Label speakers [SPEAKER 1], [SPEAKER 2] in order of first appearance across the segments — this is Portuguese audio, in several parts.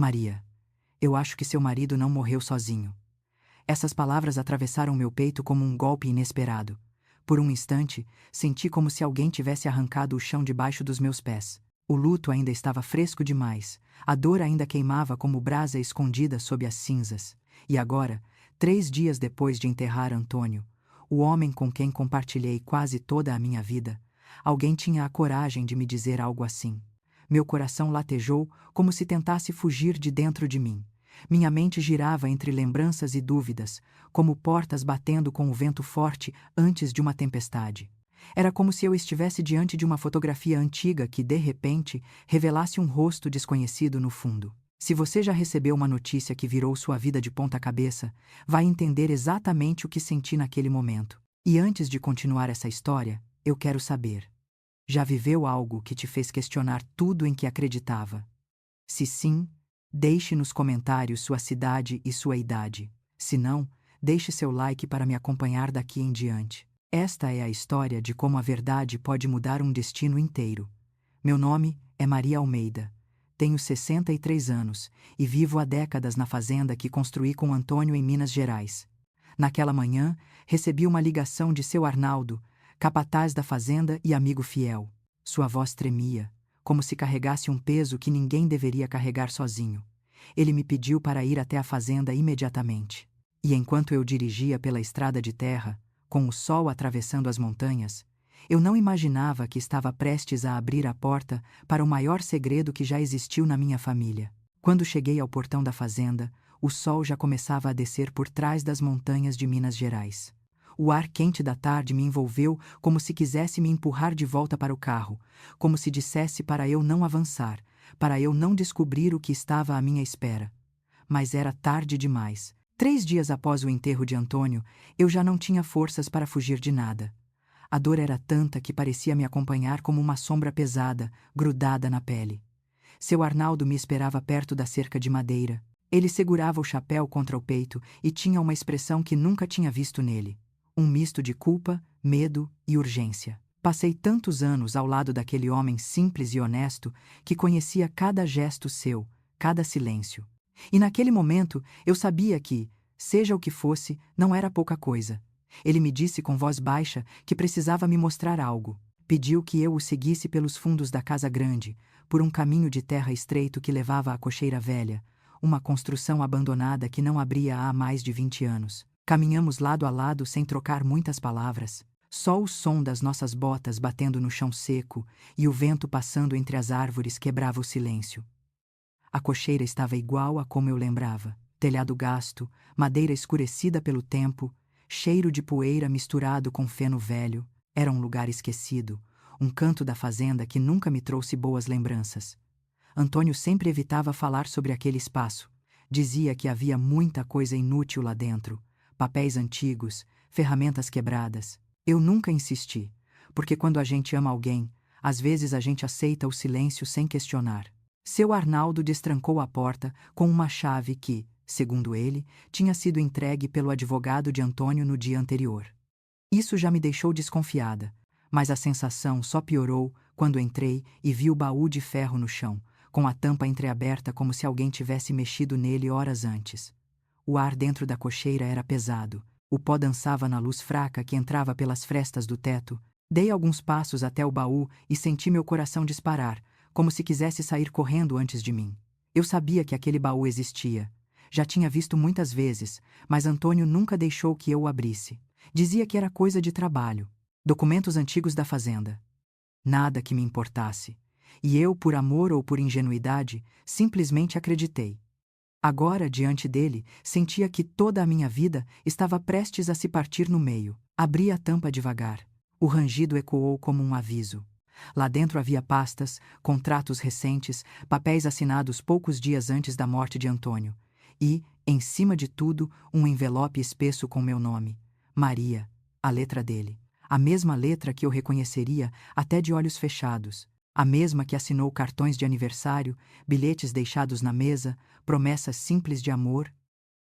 [SPEAKER 1] Maria, eu acho que seu marido não morreu sozinho. Essas palavras atravessaram meu peito como um golpe inesperado. Por um instante, senti como se alguém tivesse arrancado o chão debaixo dos meus pés. O luto ainda estava fresco demais, a dor ainda queimava como brasa escondida sob as cinzas. E agora, 3 dias depois de enterrar Antônio, o homem com quem compartilhei quase toda a minha vida, alguém tinha a coragem de me dizer algo assim. Meu coração latejou como se tentasse fugir de dentro de mim. Minha mente girava entre lembranças e dúvidas, como portas batendo com o vento forte antes de uma tempestade. Era como se eu estivesse diante de uma fotografia antiga que, de repente, revelasse um rosto desconhecido no fundo. Se você já recebeu uma notícia que virou sua vida de ponta cabeça, vai entender exatamente o que senti naquele momento. E antes de continuar essa história, eu quero saber: já viveu algo que te fez questionar tudo em que acreditava? Se sim, deixe nos comentários sua cidade e sua idade. Se não, deixe seu like para me acompanhar daqui em diante. Esta é a história de como a verdade pode mudar um destino inteiro. Meu nome é Maria Almeida. Tenho 63 anos e vivo há décadas na fazenda que construí com Antônio em Minas Gerais. Naquela manhã, recebi uma ligação de seu Arnaldo, capataz da fazenda e amigo fiel. Sua voz tremia, como se carregasse um peso que ninguém deveria carregar sozinho. Ele me pediu para ir até a fazenda imediatamente. E enquanto eu dirigia pela estrada de terra, com o sol atravessando as montanhas, eu não imaginava que estava prestes a abrir a porta para o maior segredo que já existiu na minha família. Quando cheguei ao portão da fazenda, o sol já começava a descer por trás das montanhas de Minas Gerais. O ar quente da tarde me envolveu como se quisesse me empurrar de volta para o carro, como se dissesse para eu não avançar, para eu não descobrir o que estava à minha espera. Mas era tarde demais. 3 dias após o enterro de Antônio, eu já não tinha forças para fugir de nada. A dor era tanta que parecia me acompanhar como uma sombra pesada, grudada na pele. Seu Arnaldo me esperava perto da cerca de madeira. Ele segurava o chapéu contra o peito e tinha uma expressão que nunca tinha visto nele. Um misto de culpa, medo e urgência. Passei tantos anos ao lado daquele homem simples e honesto que conhecia cada gesto seu, cada silêncio. E naquele momento eu sabia que, seja o que fosse, não era pouca coisa. Ele me disse com voz baixa que precisava me mostrar algo. Pediu que eu o seguisse pelos fundos da casa grande, por um caminho de terra estreito que levava à cocheira velha, uma construção abandonada que não abria há mais de 20 anos. Caminhamos lado a lado sem trocar muitas palavras. Só o som das nossas botas batendo no chão seco e o vento passando entre as árvores quebrava o silêncio. A cocheira estava igual a como eu lembrava. Telhado gasto, madeira escurecida pelo tempo, cheiro de poeira misturado com feno velho. Era um lugar esquecido, um canto da fazenda que nunca me trouxe boas lembranças. Antônio sempre evitava falar sobre aquele espaço. Dizia que havia muita coisa inútil lá dentro. Papéis antigos, ferramentas quebradas. Eu nunca insisti, porque quando a gente ama alguém, às vezes a gente aceita o silêncio sem questionar. Seu Arnaldo destrancou a porta com uma chave que, segundo ele, tinha sido entregue pelo advogado de Antônio no dia anterior. Isso já me deixou desconfiada, mas a sensação só piorou quando entrei e vi o baú de ferro no chão, com a tampa entreaberta como se alguém tivesse mexido nele horas antes. O ar dentro da cocheira era pesado. O pó dançava na luz fraca que entrava pelas frestas do teto. Dei alguns passos até o baú e senti meu coração disparar, como se quisesse sair correndo antes de mim. Eu sabia que aquele baú existia. Já tinha visto muitas vezes, mas Antônio nunca deixou que eu o abrisse. Dizia que era coisa de trabalho. Documentos antigos da fazenda. Nada que me importasse. E eu, por amor ou por ingenuidade, simplesmente acreditei. Agora, diante dele, sentia que toda a minha vida estava prestes a se partir no meio. Abri a tampa devagar. O rangido ecoou como um aviso. Lá dentro havia pastas, contratos recentes, papéis assinados poucos dias antes da morte de Antônio. E, em cima de tudo, um envelope espesso com meu nome. Maria, a letra dele. A mesma letra que eu reconheceria até de olhos fechados. A mesma que assinou cartões de aniversário, bilhetes deixados na mesa, promessas simples de amor.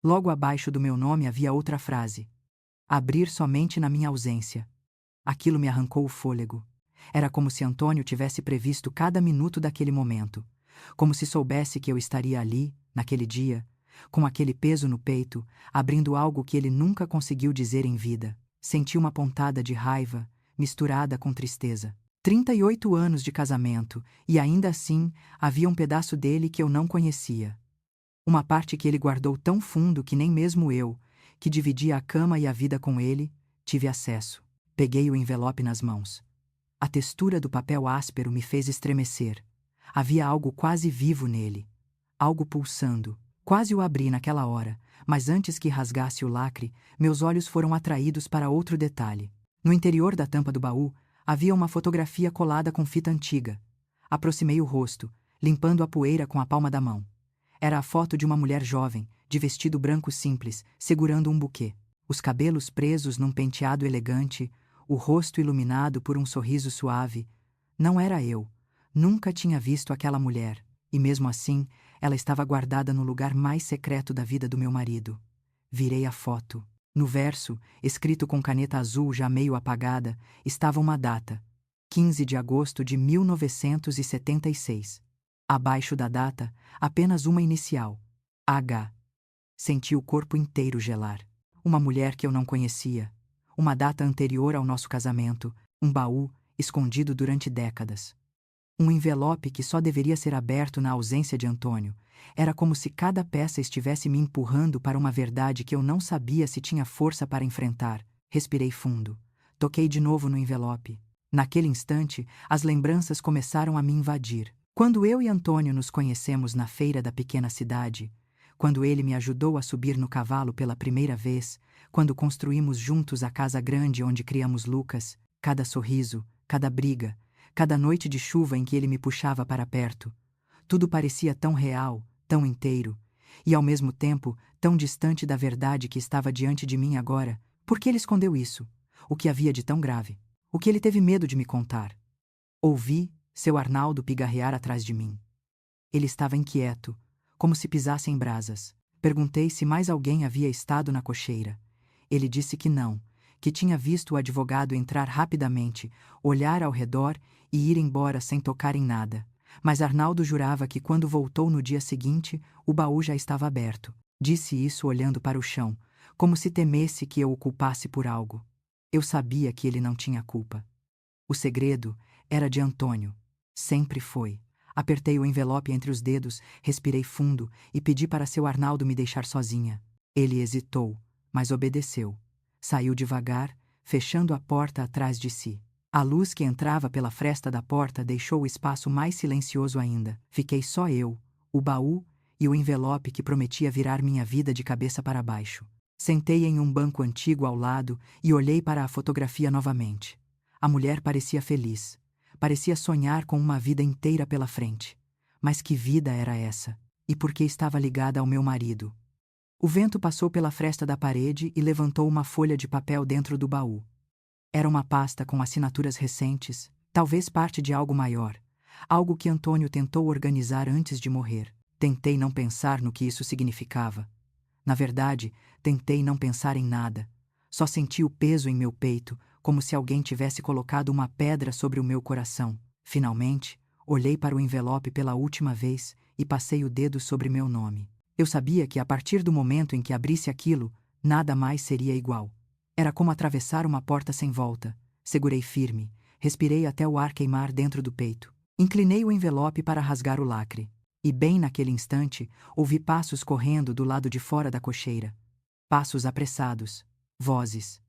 [SPEAKER 1] Logo abaixo do meu nome havia outra frase: abrir somente na minha ausência. Aquilo me arrancou o fôlego. Era como se Antônio tivesse previsto cada minuto daquele momento. Como se soubesse que eu estaria ali, Naquele dia, com aquele peso no peito, abrindo algo que ele nunca conseguiu dizer em vida, senti uma pontada de raiva, misturada com tristeza. 38 anos de casamento, e ainda assim, havia um pedaço dele que eu não conhecia. Uma parte que ele guardou tão fundo que nem mesmo eu, que dividia a cama e a vida com ele, tive acesso. Peguei o envelope nas mãos. A textura do papel áspero me fez estremecer. Havia algo quase vivo nele. Algo pulsando. Quase o abri naquela hora, mas antes que rasgasse o lacre, meus olhos foram atraídos para outro detalhe. No interior da tampa do baú, havia uma fotografia colada com fita antiga. Aproximei o rosto, limpando a poeira com a palma da mão. Era a foto de uma mulher jovem, de vestido branco simples, segurando um buquê. Os cabelos presos num penteado elegante, o rosto iluminado por um sorriso suave. Não era eu. Nunca tinha visto aquela mulher, e mesmo assim, ela estava guardada no lugar mais secreto da vida do meu marido. Virei a foto. No verso, escrito com caneta azul já meio apagada, estava uma data: 15 de agosto de 1976. Abaixo da data, apenas uma inicial: H. Senti o corpo inteiro gelar. Uma mulher que eu não conhecia. Uma data anterior ao nosso casamento, um baú, escondido durante décadas. Um envelope que só deveria ser aberto na ausência de Antônio. Era como se cada peça estivesse me empurrando para uma verdade que eu não sabia se tinha força para enfrentar. Respirei fundo. Toquei de novo no envelope. Naquele instante, as lembranças começaram a me invadir. Quando eu e Antônio nos conhecemos na feira da pequena cidade, quando ele me ajudou a subir no cavalo pela primeira vez, quando construímos juntos a casa grande onde criamos Lucas, cada sorriso, cada briga, cada noite de chuva em que ele me puxava para perto, tudo parecia tão real, tão inteiro, e ao mesmo tempo tão distante da verdade que estava diante de mim agora. Por que ele escondeu isso? O que havia de tão grave? O que ele teve medo de me contar? Ouvi seu Arnaldo pigarrear atrás de mim. Ele estava inquieto, como se pisasse em brasas. Perguntei se mais alguém havia estado na cocheira. Ele disse que não, que tinha visto o advogado entrar rapidamente, olhar ao redor e ir embora sem tocar em nada. Mas Arnaldo jurava que quando voltou no dia seguinte, o baú já estava aberto. Disse isso olhando para o chão, como se temesse que eu o culpasse por algo. Eu sabia que ele não tinha culpa. O segredo era de Antônio. Sempre foi. Apertei o envelope entre os dedos, respirei fundo e pedi para seu Arnaldo me deixar sozinha. Ele hesitou, mas obedeceu. Saiu devagar, fechando a porta atrás de si. A luz que entrava pela fresta da porta deixou o espaço mais silencioso ainda. Fiquei só eu, o baú e o envelope que prometia virar minha vida de cabeça para baixo. Sentei em um banco antigo ao lado e olhei para a fotografia novamente. A mulher parecia feliz. Parecia sonhar com uma vida inteira pela frente. Mas que vida era essa? E por que estava ligada ao meu marido? O vento passou pela fresta da parede e levantou uma folha de papel dentro do baú. Era uma pasta com assinaturas recentes, talvez parte de algo maior, algo que Antônio tentou organizar antes de morrer. Tentei não pensar no que isso significava. Na verdade, tentei não pensar em nada. Só senti o peso em meu peito, como se alguém tivesse colocado uma pedra sobre o meu coração. Finalmente, olhei para o envelope pela última vez e passei o dedo sobre meu nome. Eu sabia que a partir do momento em que abrisse aquilo, nada mais seria igual. Era como atravessar uma porta sem volta. Segurei firme, respirei até o ar queimar dentro do peito. Inclinei o envelope para rasgar o lacre. E bem naquele instante, ouvi passos correndo do lado de fora da cocheira. Passos apressados. Vozes.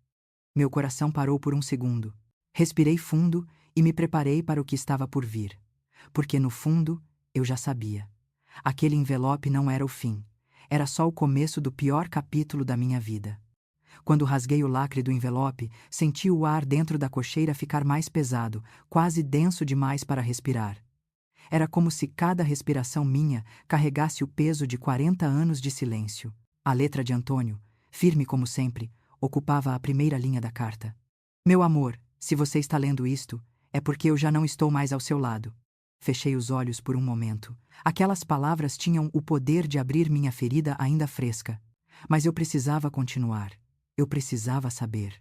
[SPEAKER 1] Meu coração parou por um segundo. Respirei fundo e me preparei para o que estava por vir. Porque no fundo, eu já sabia. Aquele envelope não era o fim. Era só o começo do pior capítulo da minha vida. Quando rasguei o lacre do envelope, senti o ar dentro da cocheira ficar mais pesado, quase denso demais para respirar. Era como se cada respiração minha carregasse o peso de 40 anos de silêncio. A letra de Antônio, firme como sempre, ocupava a primeira linha da carta. Meu amor, se você está lendo isto, é porque eu já não estou mais ao seu lado. Fechei os olhos por um momento. Aquelas palavras tinham o poder de abrir minha ferida ainda fresca. Mas eu precisava continuar. Eu precisava saber.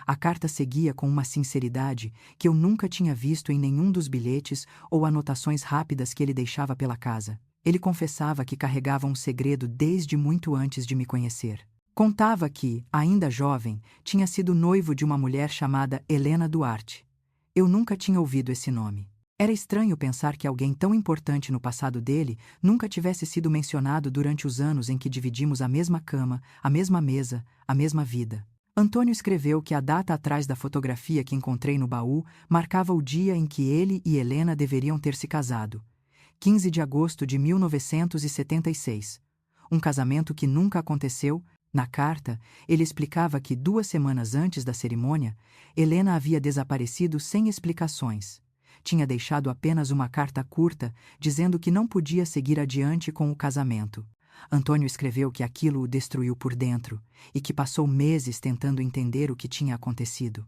[SPEAKER 1] A carta seguia com uma sinceridade que eu nunca tinha visto em nenhum dos bilhetes ou anotações rápidas que ele deixava pela casa. Ele confessava que carregava um segredo desde muito antes de me conhecer. Contava que, ainda jovem, tinha sido noivo de uma mulher chamada Helena Duarte. Eu nunca tinha ouvido esse nome. Era estranho pensar que alguém tão importante no passado dele nunca tivesse sido mencionado durante os anos em que dividimos a mesma cama, a mesma mesa, a mesma vida. Antônio escreveu que a data atrás da fotografia que encontrei no baú marcava o dia em que ele e Helena deveriam ter se casado. 15 de agosto de 1976. Um casamento que nunca aconteceu. Na carta, ele explicava que 2 semanas antes da cerimônia, Helena havia desaparecido sem explicações. Tinha deixado apenas uma carta curta, dizendo que não podia seguir adiante com o casamento. Antônio escreveu que aquilo o destruiu por dentro e que passou meses tentando entender o que tinha acontecido.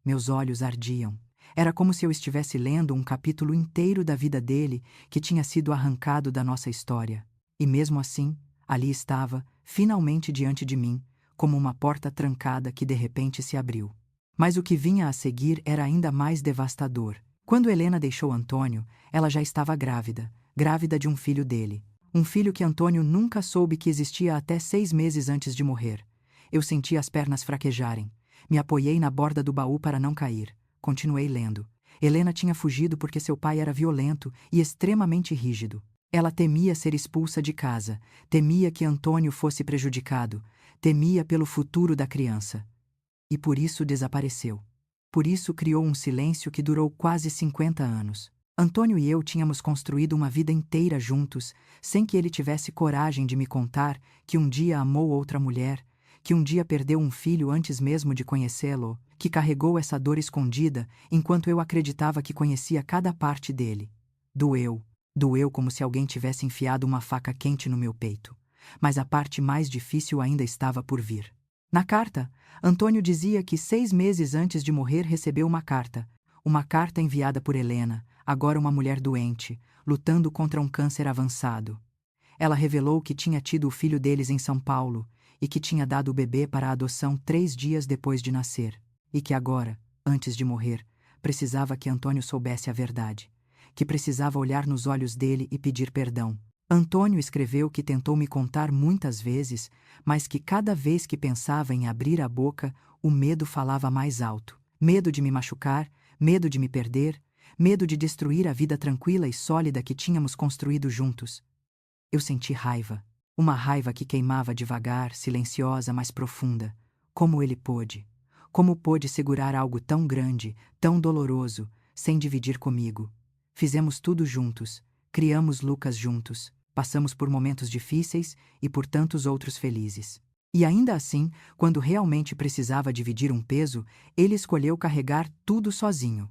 [SPEAKER 1] Meus olhos ardiam. Era como se eu estivesse lendo um capítulo inteiro da vida dele que tinha sido arrancado da nossa história. E mesmo assim, ali estava, finalmente diante de mim, como uma porta trancada que de repente se abriu. Mas o que vinha a seguir era ainda mais devastador. Quando Helena deixou Antônio, ela já estava grávida, grávida de um filho dele. Um filho que Antônio nunca soube que existia até 6 meses antes de morrer. Eu senti as pernas fraquejarem. Me apoiei na borda do baú para não cair. Continuei lendo. Helena tinha fugido porque seu pai era violento e extremamente rígido. Ela temia ser expulsa de casa, temia que Antônio fosse prejudicado, temia pelo futuro da criança. E por isso desapareceu. Por isso criou um silêncio que durou quase 50 anos. Antônio e eu tínhamos construído uma vida inteira juntos, sem que ele tivesse coragem de me contar que um dia amou outra mulher, que um dia perdeu um filho antes mesmo de conhecê-lo, que carregou essa dor escondida enquanto eu acreditava que conhecia cada parte dele. Doeu. Doeu como se alguém tivesse enfiado uma faca quente no meu peito. Mas a parte mais difícil ainda estava por vir. Na carta, Antônio dizia que 6 meses antes de morrer recebeu uma carta enviada por Helena, agora uma mulher doente, lutando contra um câncer avançado. Ela revelou que tinha tido o filho deles em São Paulo e que tinha dado o bebê para a adoção 3 dias depois de nascer, e que agora, antes de morrer, precisava que Antônio soubesse a verdade, que precisava olhar nos olhos dele e pedir perdão. Antônio escreveu que tentou me contar muitas vezes, mas que cada vez que pensava em abrir a boca, o medo falava mais alto. Medo de me machucar, medo de me perder, medo de destruir a vida tranquila e sólida que tínhamos construído juntos. Eu senti raiva. Uma raiva que queimava devagar, silenciosa, mas profunda. Como ele pôde? Como pôde segurar algo tão grande, tão doloroso, sem dividir comigo? Fizemos tudo juntos. Criamos Lucas juntos. Passamos por momentos difíceis e por tantos outros felizes. E ainda assim, quando realmente precisava dividir um peso, ele escolheu carregar tudo sozinho.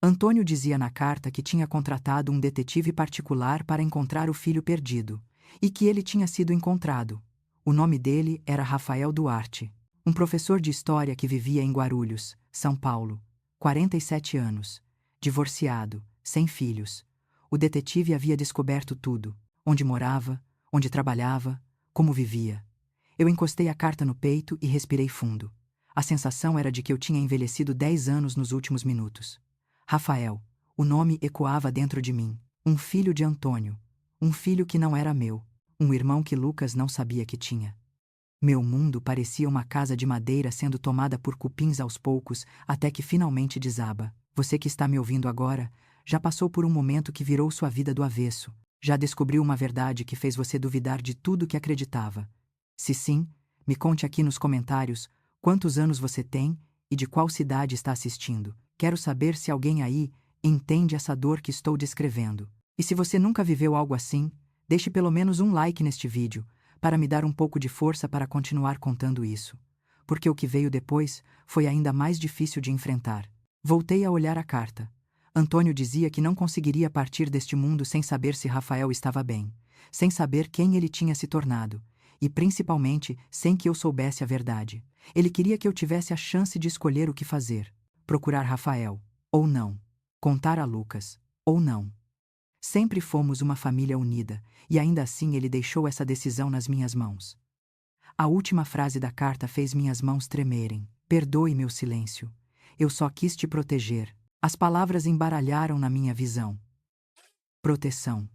[SPEAKER 1] Antônio dizia na carta que tinha contratado um detetive particular para encontrar o filho perdido, e que ele tinha sido encontrado. O nome dele era Rafael Duarte, um professor de história que vivia em Guarulhos, São Paulo, 47 anos, divorciado, sem filhos. O detetive havia descoberto tudo: onde morava, onde trabalhava, como vivia. Eu encostei a carta no peito e respirei fundo. A sensação era de que eu tinha envelhecido 10 anos nos últimos minutos. Rafael, o nome ecoava dentro de mim. Um filho de Antônio. Um filho que não era meu. Um irmão que Lucas não sabia que tinha. Meu mundo parecia uma casa de madeira sendo tomada por cupins aos poucos, até que finalmente desaba. Você que está me ouvindo agora, já passou por um momento que virou sua vida do avesso. Já descobriu uma verdade que fez você duvidar de tudo que acreditava. Se sim, me conte aqui nos comentários quantos anos você tem e de qual cidade está assistindo. Quero saber se alguém aí entende essa dor que estou descrevendo. E se você nunca viveu algo assim, deixe pelo menos um like neste vídeo, para me dar um pouco de força para continuar contando isso. Porque o que veio depois foi ainda mais difícil de enfrentar. Voltei a olhar a carta. Antônio dizia que não conseguiria partir deste mundo sem saber se Rafael estava bem, sem saber quem ele tinha se tornado, e principalmente sem que eu soubesse a verdade. Ele queria que eu tivesse a chance de escolher o que fazer: procurar Rafael, ou não; contar a Lucas, ou não. Sempre fomos uma família unida, e ainda assim ele deixou essa decisão nas minhas mãos. A última frase da carta fez minhas mãos tremerem. Perdoe meu silêncio. Eu só quis te proteger. As palavras embaralharam na minha visão. Proteção.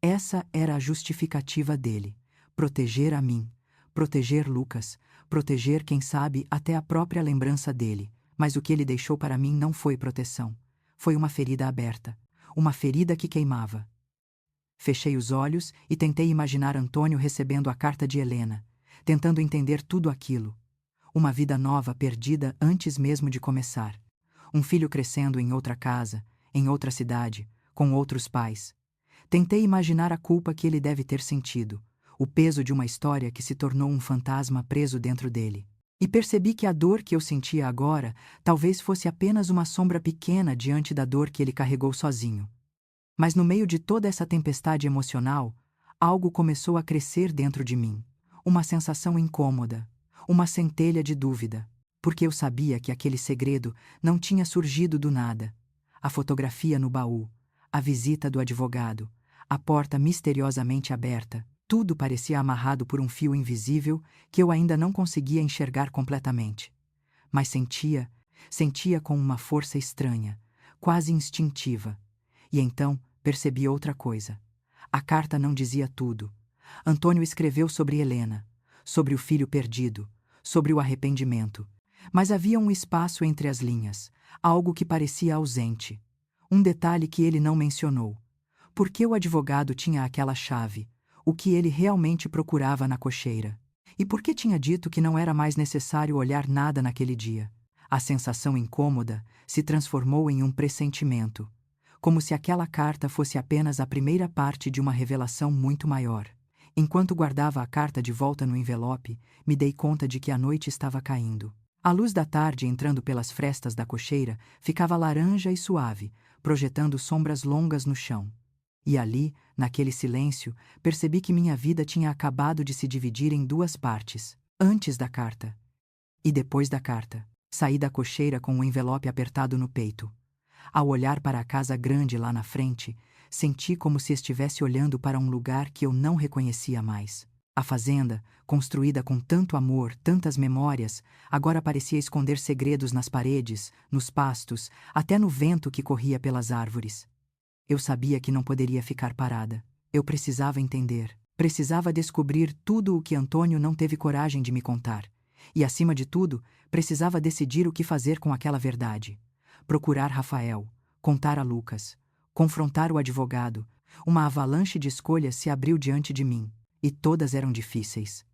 [SPEAKER 1] Essa era a justificativa dele: proteger a mim, proteger Lucas, proteger, quem sabe, até a própria lembrança dele. Mas o que ele deixou para mim não foi proteção. Foi uma ferida aberta. Uma ferida que queimava. Fechei os olhos e tentei imaginar Antônio recebendo a carta de Helena, tentando entender tudo aquilo. Uma vida nova perdida antes mesmo de começar. Um filho crescendo em outra casa, em outra cidade, com outros pais. Tentei imaginar a culpa que ele deve ter sentido, o peso de uma história que se tornou um fantasma preso dentro dele. E percebi que a dor que eu sentia agora talvez fosse apenas uma sombra pequena diante da dor que ele carregou sozinho. Mas no meio de toda essa tempestade emocional, algo começou a crescer dentro de mim. Uma sensação incômoda, uma centelha de dúvida, porque eu sabia que aquele segredo não tinha surgido do nada. A fotografia no baú, a visita do advogado, a porta misteriosamente aberta, tudo parecia amarrado por um fio invisível que eu ainda não conseguia enxergar completamente. Mas sentia com uma força estranha, quase instintiva. E então percebi outra coisa. A carta não dizia tudo. Antônio escreveu sobre Helena, sobre o filho perdido, sobre o arrependimento. Mas havia um espaço entre as linhas, algo que parecia ausente. Um detalhe que ele não mencionou. Por que o advogado tinha aquela chave? O que ele realmente procurava na cocheira? E por que tinha dito que não era mais necessário olhar nada naquele dia? A sensação incômoda se transformou em um pressentimento, como se aquela carta fosse apenas a primeira parte de uma revelação muito maior. Enquanto guardava a carta de volta no envelope, me dei conta de que a noite estava caindo. A luz da tarde entrando pelas frestas da cocheira ficava laranja e suave, projetando sombras longas no chão. E ali, naquele silêncio, percebi que minha vida tinha acabado de se dividir em duas partes, antes da carta e depois da carta. Saí da cocheira com o envelope apertado no peito. Ao olhar para a casa grande lá na frente, senti como se estivesse olhando para um lugar que eu não reconhecia mais. A fazenda, construída com tanto amor, tantas memórias, agora parecia esconder segredos nas paredes, nos pastos, até no vento que corria pelas árvores. Eu sabia que não poderia ficar parada. Eu precisava entender. Precisava descobrir tudo o que Antônio não teve coragem de me contar. E, acima de tudo, precisava decidir o que fazer com aquela verdade. Procurar Rafael, contar a Lucas, confrontar o advogado. Uma avalanche de escolhas se abriu diante de mim, e todas eram difíceis.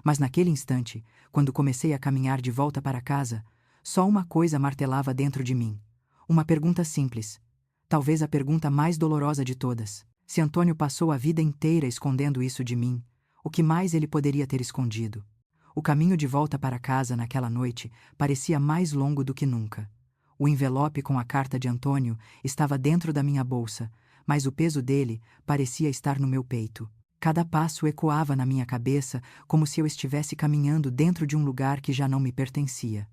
[SPEAKER 1] Mas naquele instante, quando comecei a caminhar de volta para casa, só uma coisa martelava dentro de mim. Uma pergunta simples. Talvez a pergunta mais dolorosa de todas. Se Antônio passou a vida inteira escondendo isso de mim, o que mais ele poderia ter escondido? O caminho de volta para casa naquela noite parecia mais longo do que nunca. O envelope com a carta de Antônio estava dentro da minha bolsa, mas o peso dele parecia estar no meu peito. Cada passo ecoava na minha cabeça como se eu estivesse caminhando dentro de um lugar que já não me pertencia.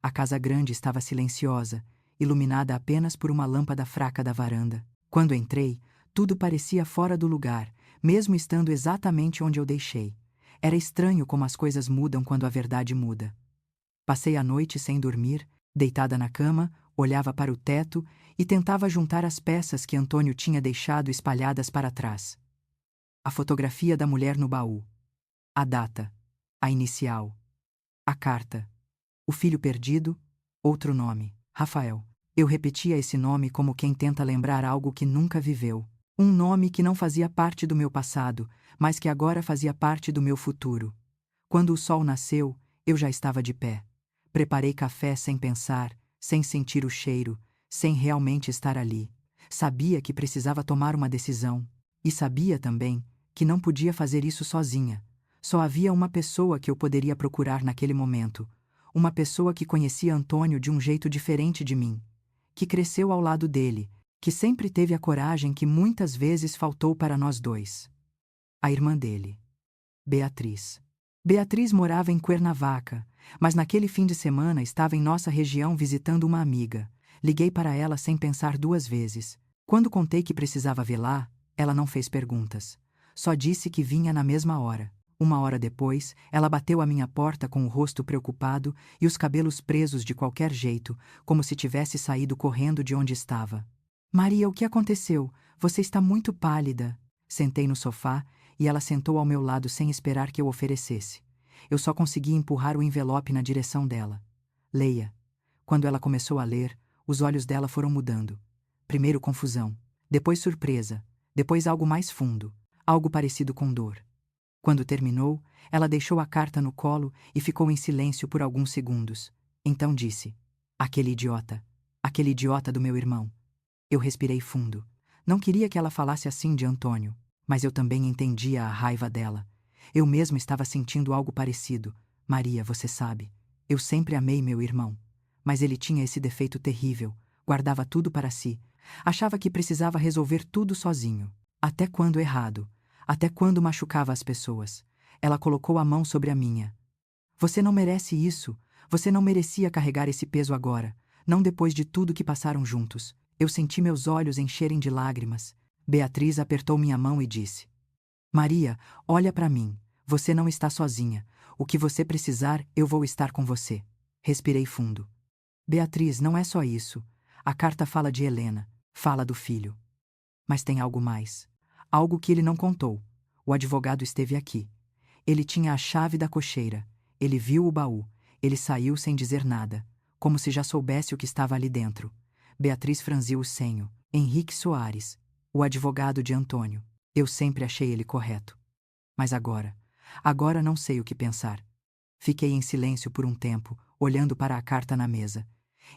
[SPEAKER 1] A casa grande estava silenciosa, iluminada apenas por uma lâmpada fraca da varanda. Quando entrei, tudo parecia fora do lugar, mesmo estando exatamente onde eu deixei. Era estranho como as coisas mudam quando a verdade muda. Passei a noite sem dormir, deitada na cama, olhava para o teto e tentava juntar as peças que Antônio tinha deixado espalhadas para trás. A fotografia da mulher no baú. A data. A inicial. A carta. O filho perdido. Outro nome. Rafael. Eu repetia esse nome como quem tenta lembrar algo que nunca viveu. Um nome que não fazia parte do meu passado, mas que agora fazia parte do meu futuro. Quando o sol nasceu, eu já estava de pé. Preparei café sem pensar, sem sentir o cheiro, sem realmente estar ali. Sabia que precisava tomar uma decisão. E sabia também que não podia fazer isso sozinha. Só havia uma pessoa que eu poderia procurar naquele momento. Uma pessoa que conhecia Antônio de um jeito diferente de mim. Que cresceu ao lado dele, que sempre teve a coragem que muitas vezes faltou para nós dois. A irmã dele. Beatriz. Beatriz morava em Cuernavaca, mas naquele fim de semana estava em nossa região visitando uma amiga. Liguei para ela sem pensar duas vezes. Quando contei que precisava vê-la, ela não fez perguntas. Só disse que vinha na mesma hora. Uma hora depois, ela bateu à minha porta com o rosto preocupado e os cabelos presos de qualquer jeito, como se tivesse saído correndo de onde estava. Maria, o que aconteceu? Você está muito pálida. Sentei no sofá e ela sentou ao meu lado sem esperar que eu oferecesse. Eu só consegui empurrar o envelope na direção dela. Leia. Quando ela começou a ler, os olhos dela foram mudando. Primeiro confusão, depois surpresa, depois algo mais fundo, algo parecido com dor. Quando terminou, ela deixou a carta no colo e ficou em silêncio por alguns segundos. Então disse: aquele idiota do meu irmão. Eu respirei fundo. Não queria que ela falasse assim de Antônio, mas eu também entendia a raiva dela. Eu mesmo estava sentindo algo parecido. Maria, você sabe, eu sempre amei meu irmão. Mas ele tinha esse defeito terrível, guardava tudo para si. Achava que precisava resolver tudo sozinho. Até quando errado. Até quando machucava as pessoas. Ela colocou a mão sobre a minha. Você não merece isso. Você não merecia carregar esse peso agora. Não depois de tudo que passaram juntos. Eu senti meus olhos encherem de lágrimas. Beatriz apertou minha mão e disse: Maria, olha para mim. Você não está sozinha. O que você precisar, eu vou estar com você. Respirei fundo. Beatriz, não é só isso. A carta fala de Helena. Fala do filho. Mas tem algo mais. Algo que ele não contou. O advogado esteve aqui. Ele tinha a chave da cocheira. Ele viu o baú. Ele saiu sem dizer nada, como se já soubesse o que estava ali dentro. Beatriz franziu o senho. Henrique Soares, o advogado de Antônio. Eu sempre achei ele correto. Mas agora não sei o que pensar. Fiquei em silêncio por um tempo, olhando para a carta na mesa.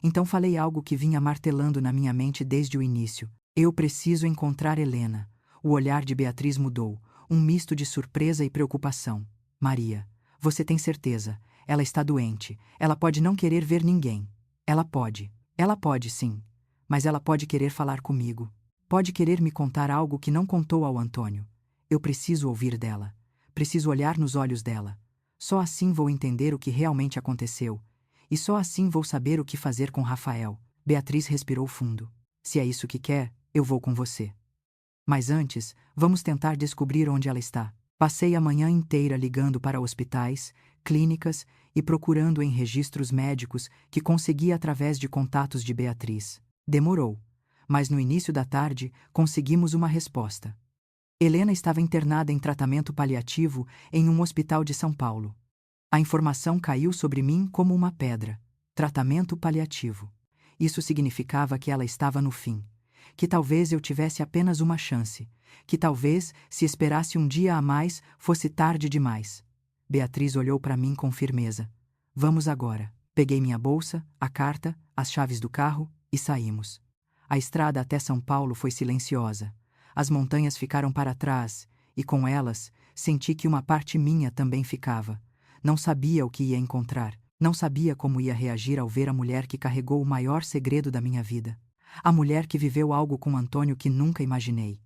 [SPEAKER 1] Então falei algo que vinha martelando na minha mente desde o início. Eu preciso encontrar Helena. O olhar de Beatriz mudou, um misto de surpresa e preocupação. Maria, você tem certeza? Ela está doente. Ela pode não querer ver ninguém. Ela pode sim. Mas ela pode querer falar comigo. Pode querer me contar algo que não contou ao Antônio. Eu preciso ouvir dela. Preciso olhar nos olhos dela. Só assim vou entender o que realmente aconteceu. E só assim vou saber o que fazer com Rafael. Beatriz respirou fundo. Se é isso que quer, eu vou com você. Mas antes, vamos tentar descobrir onde ela está. Passei a manhã inteira ligando para hospitais, clínicas e procurando em registros médicos que consegui através de contatos de Beatriz. Demorou, mas no início da tarde conseguimos uma resposta. Helena estava internada em tratamento paliativo em um hospital de São Paulo. A informação caiu sobre mim como uma pedra. Tratamento paliativo. Isso significava que ela estava no fim. Que talvez eu tivesse apenas uma chance. Que talvez, se esperasse um dia a mais, fosse tarde demais. Beatriz olhou para mim com firmeza. Vamos agora. Peguei minha bolsa, a carta, as chaves do carro e saímos. A estrada até São Paulo foi silenciosa. As montanhas ficaram para trás e, com elas, senti que uma parte minha também ficava. Não sabia o que ia encontrar. Não sabia como ia reagir ao ver a mulher que carregou o maior segredo da minha vida. A mulher que viveu algo com Antônio que nunca imaginei.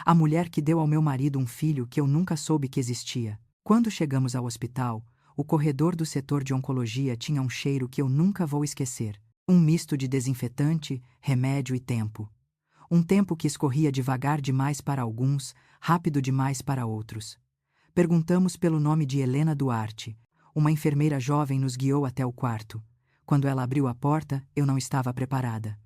[SPEAKER 1] A mulher que deu ao meu marido um filho que eu nunca soube que existia. Quando chegamos ao hospital, o corredor do setor de oncologia tinha um cheiro que eu nunca vou esquecer. Um misto de desinfetante, remédio e tempo. Um tempo que escorria devagar demais para alguns, rápido demais para outros. Perguntamos pelo nome de Helena Duarte. Uma enfermeira jovem nos guiou até o quarto. Quando ela abriu a porta, eu não estava preparada.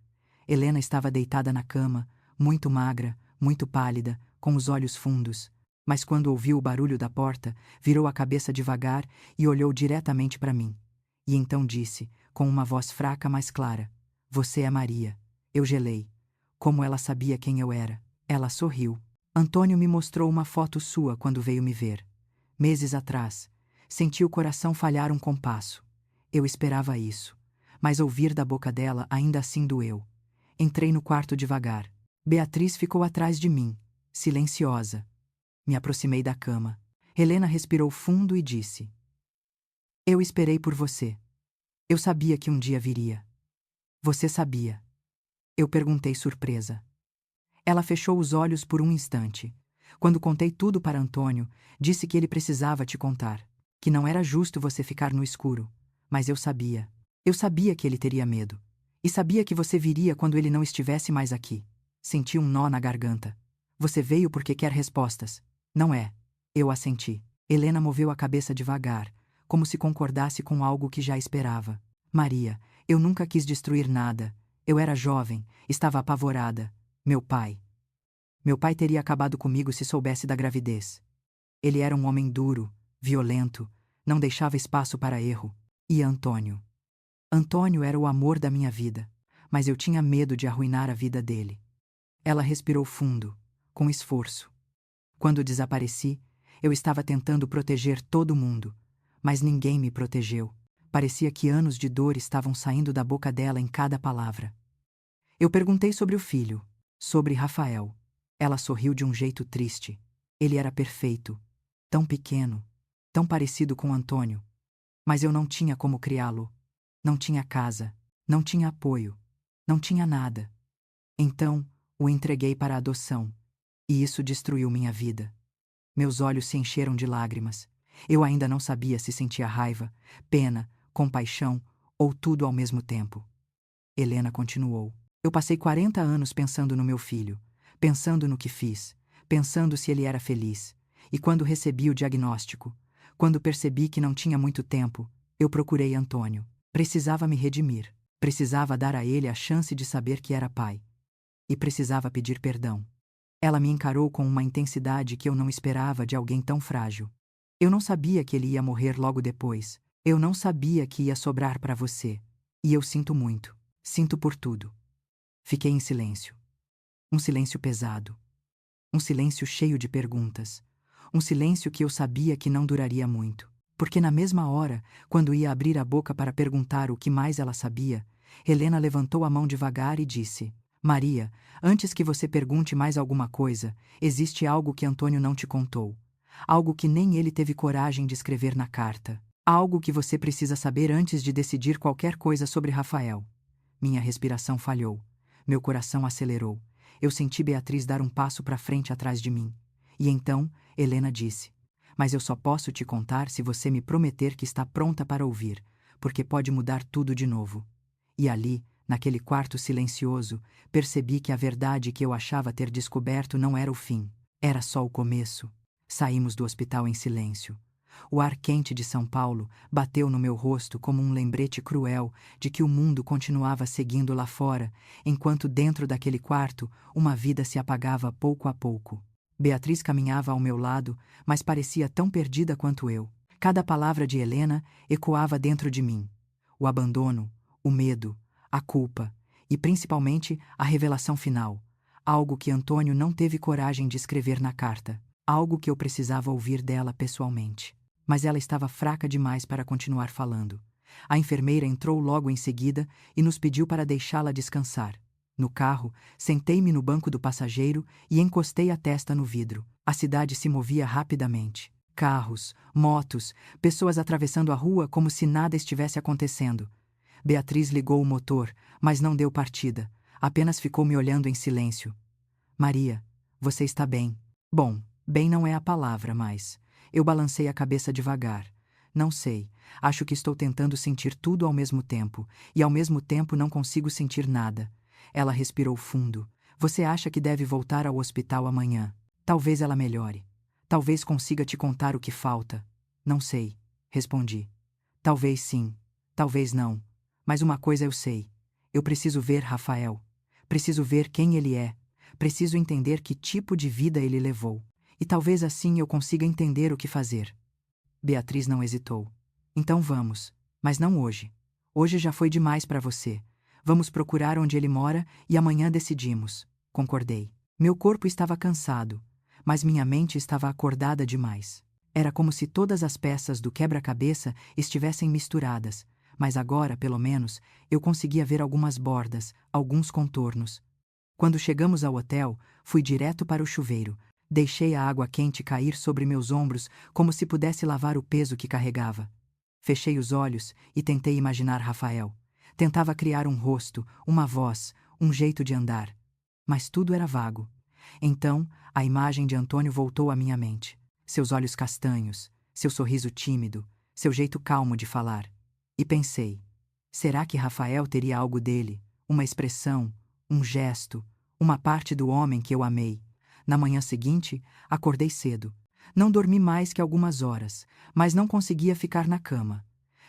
[SPEAKER 1] Helena estava deitada na cama, muito magra, muito pálida, com os olhos fundos. Mas quando ouviu o barulho da porta, virou a cabeça devagar e olhou diretamente para mim. E então disse, com uma voz fraca mas clara: Você é Maria. Eu gelei. Como ela sabia quem eu era? Ela sorriu. Antônio me mostrou uma foto sua quando veio me ver. Meses atrás. Senti o coração falhar um compasso. Eu esperava isso. Mas ouvir da boca dela ainda assim doeu. Entrei no quarto devagar. Beatriz ficou atrás de mim, silenciosa. Me aproximei da cama. Helena respirou fundo e disse: Eu esperei por você. Eu sabia que um dia viria. Você sabia? Eu perguntei surpresa. Ela fechou os olhos por um instante. Quando contei tudo para Antônio, disse que ele precisava te contar. Que não era justo você ficar no escuro. Mas eu sabia. Eu sabia que ele teria medo. E sabia que você viria quando ele não estivesse mais aqui. Senti um nó na garganta. Você veio porque quer respostas. Não é? Eu assenti. Helena moveu a cabeça devagar, como se concordasse com algo que já esperava. Maria, eu nunca quis destruir nada. Eu era jovem, estava apavorada. Meu pai. Meu pai teria acabado comigo se soubesse da gravidez. Ele era um homem duro, violento, não deixava espaço para erro. E Antônio? Antônio era o amor da minha vida, mas eu tinha medo de arruinar a vida dele. Ela respirou fundo, com esforço. Quando desapareci, eu estava tentando proteger todo mundo, mas ninguém me protegeu. Parecia que anos de dor estavam saindo da boca dela em cada palavra. Eu perguntei sobre o filho, sobre Rafael. Ela sorriu de um jeito triste. Ele era perfeito, tão pequeno, tão parecido com Antônio. Mas eu não tinha como criá-lo. Não tinha casa, não tinha apoio, não tinha nada. Então, o entreguei para a adoção. E isso destruiu minha vida. Meus olhos se encheram de lágrimas. Eu ainda não sabia se sentia raiva, pena, compaixão ou tudo ao mesmo tempo. Helena continuou. Eu passei 40 anos pensando no meu filho, pensando no que fiz, pensando se ele era feliz. E quando recebi o diagnóstico, quando percebi que não tinha muito tempo, eu procurei Antônio. Precisava me redimir, precisava dar a ele a chance de saber que era pai. E precisava pedir perdão. Ela me encarou com uma intensidade que eu não esperava de alguém tão frágil. Eu não sabia que ele ia morrer logo depois. Eu não sabia que ia sobrar para você. E eu sinto muito. Sinto por tudo. Fiquei em silêncio. Um silêncio pesado. Um silêncio cheio de perguntas. Um silêncio que eu sabia que não duraria muito. Porque na mesma hora, quando ia abrir a boca para perguntar o que mais ela sabia, Helena levantou a mão devagar e disse: Maria, antes que você pergunte mais alguma coisa, existe algo que Antônio não te contou. Algo que nem ele teve coragem de escrever na carta. Algo que você precisa saber antes de decidir qualquer coisa sobre Rafael. Minha respiração falhou. Meu coração acelerou. Eu senti Beatriz dar um passo para frente atrás de mim. E então, Helena disse: Mas eu só posso te contar se você me prometer que está pronta para ouvir, porque pode mudar tudo de novo. E ali, naquele quarto silencioso, percebi que a verdade que eu achava ter descoberto não era o fim. Era só o começo. Saímos do hospital em silêncio. O ar quente de São Paulo bateu no meu rosto como um lembrete cruel de que o mundo continuava seguindo lá fora, enquanto dentro daquele quarto uma vida se apagava pouco a pouco. Beatriz caminhava ao meu lado, mas parecia tão perdida quanto eu. Cada palavra de Helena ecoava dentro de mim. O abandono, o medo, a culpa e, principalmente, a revelação final. Algo que Antônio não teve coragem de escrever na carta. Algo que eu precisava ouvir dela pessoalmente. Mas ela estava fraca demais para continuar falando. A enfermeira entrou logo em seguida e nos pediu para deixá-la descansar. No carro, sentei-me no banco do passageiro e encostei a testa no vidro. A cidade se movia rapidamente. Carros, motos, pessoas atravessando a rua como se nada estivesse acontecendo. Beatriz ligou o motor, mas não deu partida. Apenas ficou me olhando em silêncio. Maria, você está bem? Bom, bem não é a palavra, mas... Eu balancei a cabeça devagar. Não sei, acho que estou tentando sentir tudo ao mesmo tempo, e ao mesmo tempo não consigo sentir nada. Ela respirou fundo. Você acha que deve voltar ao hospital amanhã? Talvez ela melhore. Talvez consiga te contar o que falta. Não sei, respondi. Talvez sim, talvez não. Mas uma coisa eu sei. Eu preciso ver Rafael. Preciso ver quem ele é. Preciso entender que tipo de vida ele levou. E talvez assim eu consiga entender o que fazer. Beatriz não hesitou. Então vamos. Mas não hoje. Hoje já foi demais para você. Vamos procurar onde ele mora e amanhã decidimos. Concordei. Meu corpo estava cansado, mas minha mente estava acordada demais. Era como se todas as peças do quebra-cabeça estivessem misturadas, mas agora, pelo menos, eu conseguia ver algumas bordas, alguns contornos. Quando chegamos ao hotel, fui direto para o chuveiro. Deixei a água quente cair sobre meus ombros como se pudesse lavar o peso que carregava. Fechei os olhos e tentei imaginar Rafael. Tentava criar um rosto, uma voz, um jeito de andar. Mas tudo era vago. Então, a imagem de Antônio voltou à minha mente. Seus olhos castanhos, seu sorriso tímido, seu jeito calmo de falar. E pensei, será que Rafael teria algo dele, uma expressão, um gesto, uma parte do homem que eu amei? Na manhã seguinte, acordei cedo. Não dormi mais que algumas horas, mas não conseguia ficar na cama.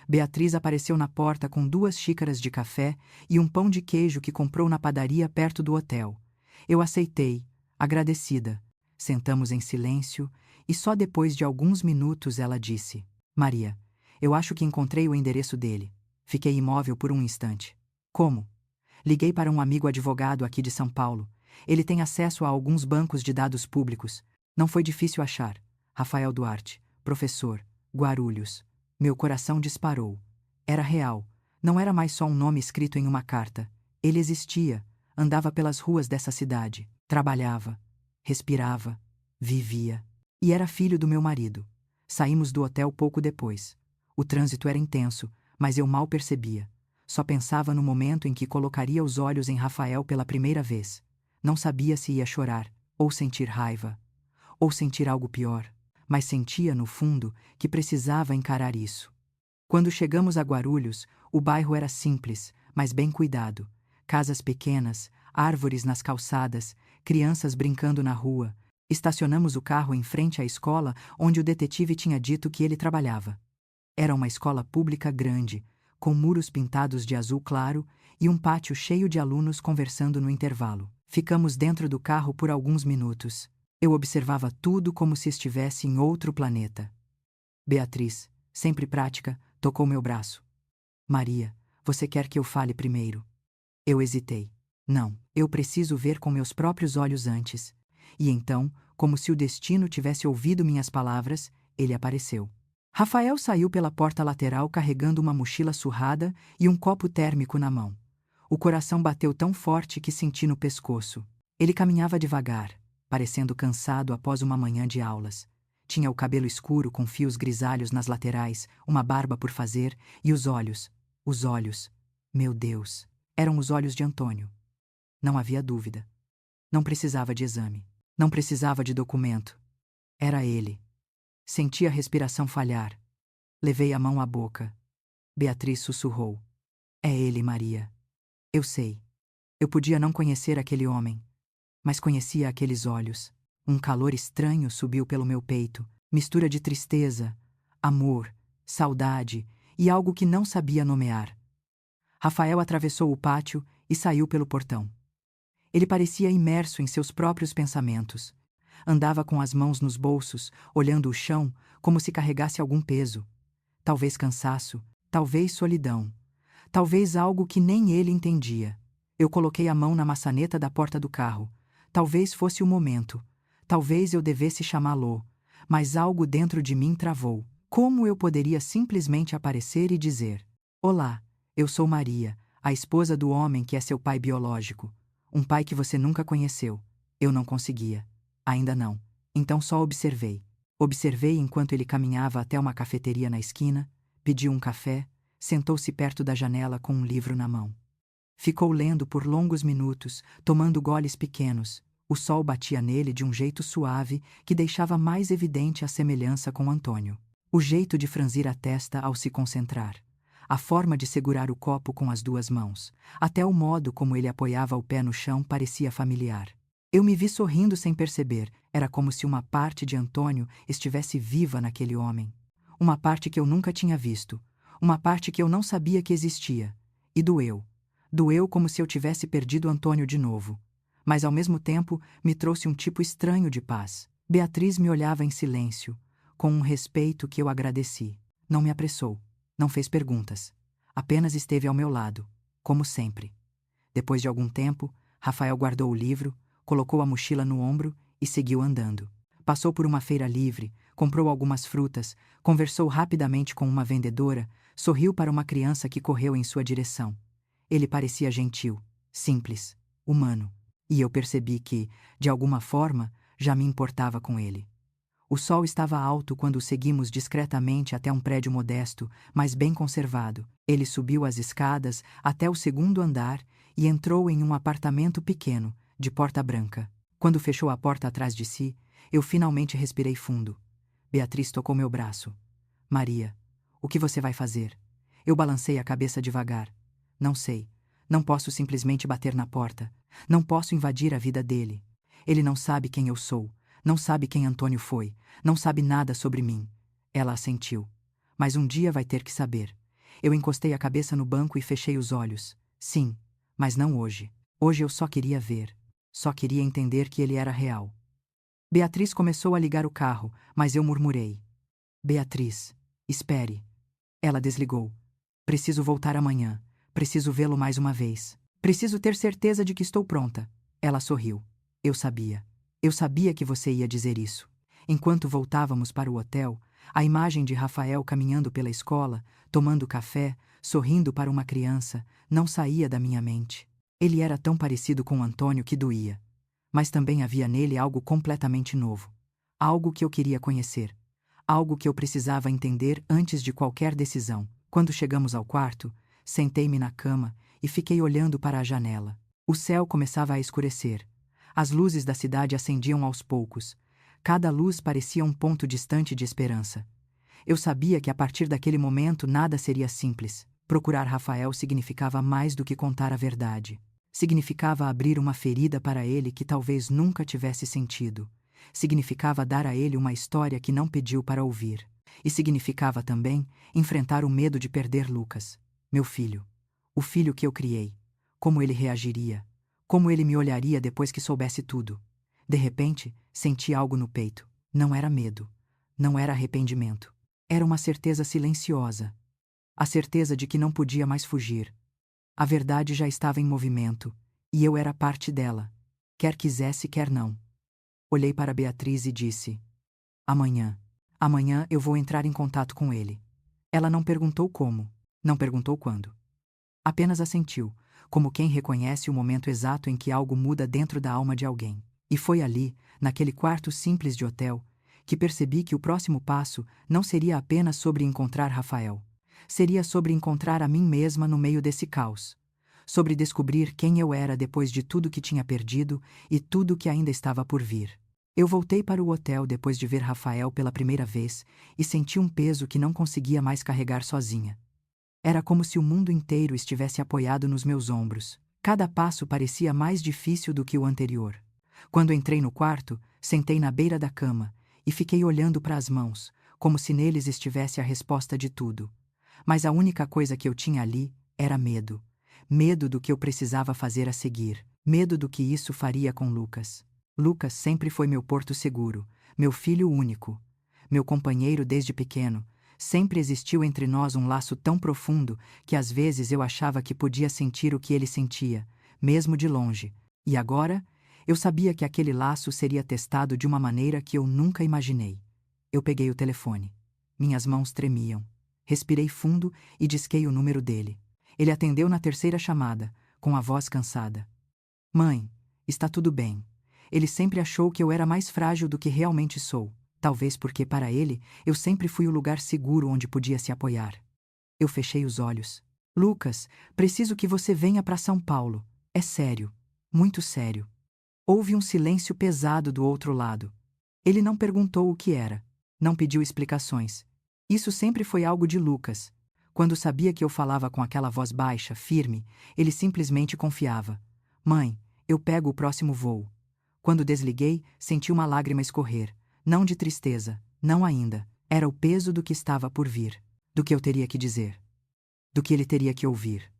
[SPEAKER 1] Beatriz apareceu na porta com 2 xícaras de café e um pão de queijo que comprou na padaria perto do hotel. Eu aceitei, Agradecida, sentamos em silêncio e só depois de alguns minutos ela disse: Maria, eu acho que encontrei o endereço dele. Fiquei imóvel por um instante. Como? Liguei para um amigo advogado aqui de São Paulo. Ele tem acesso a alguns bancos de dados públicos. Não foi difícil achar. Rafael Duarte, professor, Guarulhos. Meu coração disparou. Era real. Não era mais só um nome escrito em uma carta. Ele existia, andava pelas ruas dessa cidade, trabalhava, respirava, vivia. E era filho do meu marido. Saímos do hotel pouco depois. O trânsito era intenso, mas eu mal percebia. Só pensava no momento em que colocaria os olhos em Rafael pela primeira vez. Não sabia se ia chorar, ou sentir raiva, ou sentir algo pior, mas sentia, no fundo, que precisava encarar isso. Quando chegamos a Guarulhos, o bairro era simples, mas bem cuidado. Casas pequenas, árvores nas calçadas, crianças brincando na rua. Estacionamos o carro em frente à escola onde o detetive tinha dito que ele trabalhava. Era uma escola pública grande, com muros pintados de azul claro e um pátio cheio de alunos conversando no intervalo. Ficamos dentro do carro por alguns minutos. Eu observava tudo como se estivesse em outro planeta. Beatriz, sempre prática, tocou meu braço. Maria, você quer que eu fale primeiro? Eu hesitei. Não, eu preciso ver com meus próprios olhos antes. E então, como se o destino tivesse ouvido minhas palavras, ele apareceu. Rafael saiu pela porta lateral carregando uma mochila surrada e um copo térmico na mão. O coração bateu tão forte que senti no pescoço. Ele caminhava devagar, parecendo cansado após uma manhã de aulas. Tinha o cabelo escuro com fios grisalhos nas laterais, uma barba por fazer, e os olhos, meu Deus, eram os olhos de Antônio. Não havia dúvida. Não precisava de exame. Não precisava de documento. Era ele. Senti a respiração falhar. Levei a mão à boca. Beatriz sussurrou: É ele, Maria. Eu sei. Eu podia não conhecer aquele homem, mas conhecia aqueles olhos. Um calor estranho subiu pelo meu peito, mistura de tristeza, amor, saudade e algo que não sabia nomear. Rafael atravessou o pátio e saiu pelo portão. Ele parecia imerso em seus próprios pensamentos. Andava com as mãos nos bolsos, olhando o chão como se carregasse algum peso. Talvez cansaço, talvez solidão, talvez algo que nem ele entendia. Eu coloquei a mão na maçaneta da porta do carro. Talvez fosse o momento. Talvez eu devesse chamá-lo. Mas algo dentro de mim travou. Como eu poderia simplesmente aparecer e dizer: Olá, eu sou Maria, a esposa do homem que é seu pai biológico. Um pai que você nunca conheceu. Eu não conseguia. Ainda não. Então só observei. Observei enquanto ele caminhava até uma cafeteria na esquina, pediu um café, sentou-se perto da janela com um livro na mão. Ficou lendo por longos minutos, tomando goles pequenos. O sol batia nele de um jeito suave que deixava mais evidente a semelhança com Antônio. O jeito de franzir a testa ao se concentrar. A forma de segurar o copo com as duas mãos. Até o modo como ele apoiava o pé no chão parecia familiar. Eu me vi sorrindo sem perceber. Era como se uma parte de Antônio estivesse viva naquele homem. Uma parte que eu nunca tinha visto. Uma parte que eu não sabia que existia. E doeu. Doeu como se eu tivesse perdido Antônio de novo. Mas ao mesmo tempo me trouxe um tipo estranho de paz. Beatriz me olhava em silêncio, com um respeito que eu agradeci. Não me apressou. Não fez perguntas. Apenas esteve ao meu lado, como sempre. Depois de algum tempo, Rafael guardou o livro, colocou a mochila no ombro e seguiu andando. Passou por uma feira livre, comprou algumas frutas, conversou rapidamente com uma vendedora, sorriu para uma criança que correu em sua direção. Ele parecia gentil, simples, humano, e eu percebi que, de alguma forma, já me importava com ele. O sol estava alto quando o seguimos discretamente até um prédio modesto, mas bem conservado. Ele subiu as escadas até o segundo andar e entrou em um apartamento pequeno, de porta branca. Quando fechou a porta atrás de si, eu finalmente respirei fundo. Beatriz tocou meu braço. Maria, o que você vai fazer? Eu balancei a cabeça devagar. Não sei. Não posso simplesmente bater na porta. Não posso invadir a vida dele. Ele não sabe quem eu sou. Não sabe quem Antônio foi. Não sabe nada sobre mim. Ela assentiu. Mas um dia vai ter que saber. Eu encostei a cabeça no banco e fechei os olhos. Sim, mas não hoje. Hoje eu só queria ver. Só queria entender que ele era real. Beatriz começou a ligar o carro, mas eu murmurei: Beatriz, espere. Ela desligou. Preciso voltar amanhã. Preciso vê-lo mais uma vez. Preciso ter certeza de que estou pronta. Ela sorriu. Eu sabia. Eu sabia que você ia dizer isso. Enquanto voltávamos para o hotel, a imagem de Rafael caminhando pela escola, tomando café, sorrindo para uma criança, não saía da minha mente. Ele era tão parecido com Antônio que doía. Mas também havia nele algo completamente novo. Algo que eu queria conhecer. Algo que eu precisava entender antes de qualquer decisão. Quando chegamos ao quarto, sentei-me na cama e fiquei olhando para a janela. O céu começava a escurecer. As luzes da cidade acendiam aos poucos. Cada luz parecia um ponto distante de esperança. Eu sabia que a partir daquele momento nada seria simples. Procurar Rafael significava mais do que contar a verdade. Significava abrir uma ferida para ele que talvez nunca tivesse sentido. Significava dar a ele uma história que não pediu para ouvir. E significava também enfrentar o medo de perder Lucas, meu filho. O filho que eu criei. Como ele reagiria? Como ele me olharia depois que soubesse tudo? De repente, senti algo no peito. Não era medo. Não era arrependimento. Era uma certeza silenciosa. A certeza de que não podia mais fugir. A verdade já estava em movimento, e eu era parte dela. Quer quisesse, quer não. Olhei para Beatriz e disse: Amanhã. Amanhã eu vou entrar em contato com ele. Ela não perguntou como. Não perguntou quando. Apenas assentiu, como quem reconhece o momento exato em que algo muda dentro da alma de alguém. E foi ali, naquele quarto simples de hotel, que percebi que o próximo passo não seria apenas sobre encontrar Rafael. Seria sobre encontrar a mim mesma no meio desse caos. Sobre descobrir quem eu era depois de tudo que tinha perdido e tudo que ainda estava por vir. Eu voltei para o hotel depois de ver Rafael pela primeira vez e senti um peso que não conseguia mais carregar sozinha. Era como se o mundo inteiro estivesse apoiado nos meus ombros. Cada passo parecia mais difícil do que o anterior. Quando entrei no quarto, sentei na beira da cama e fiquei olhando para as mãos, como se neles estivesse a resposta de tudo. Mas a única coisa que eu tinha ali era medo. Medo do que eu precisava fazer a seguir. Medo do que isso faria com Lucas. Lucas sempre foi meu porto seguro, meu filho único, meu companheiro desde pequeno. Sempre existiu entre nós um laço tão profundo que às vezes eu achava que podia sentir o que ele sentia, mesmo de longe. E agora, eu sabia que aquele laço seria testado de uma maneira que eu nunca imaginei. Eu peguei o telefone. Minhas mãos tremiam. Respirei fundo e disquei o número dele. Ele atendeu na terceira chamada, com a voz cansada. Mãe, está tudo bem. Ele sempre achou que eu era mais frágil do que realmente sou. Talvez porque, para ele, eu sempre fui o lugar seguro onde podia se apoiar. Eu fechei os olhos. Lucas, preciso que você venha para São Paulo. É sério. Muito sério. Houve um silêncio pesado do outro lado. Ele não perguntou o que era. Não pediu explicações. Isso sempre foi algo de Lucas. Quando sabia que eu falava com aquela voz baixa, firme, ele simplesmente confiava. Mãe, eu pego o próximo voo. Quando desliguei, senti uma lágrima escorrer. Não de tristeza, não ainda. Era o peso do que estava por vir. Do que eu teria que dizer. Do que ele teria que ouvir.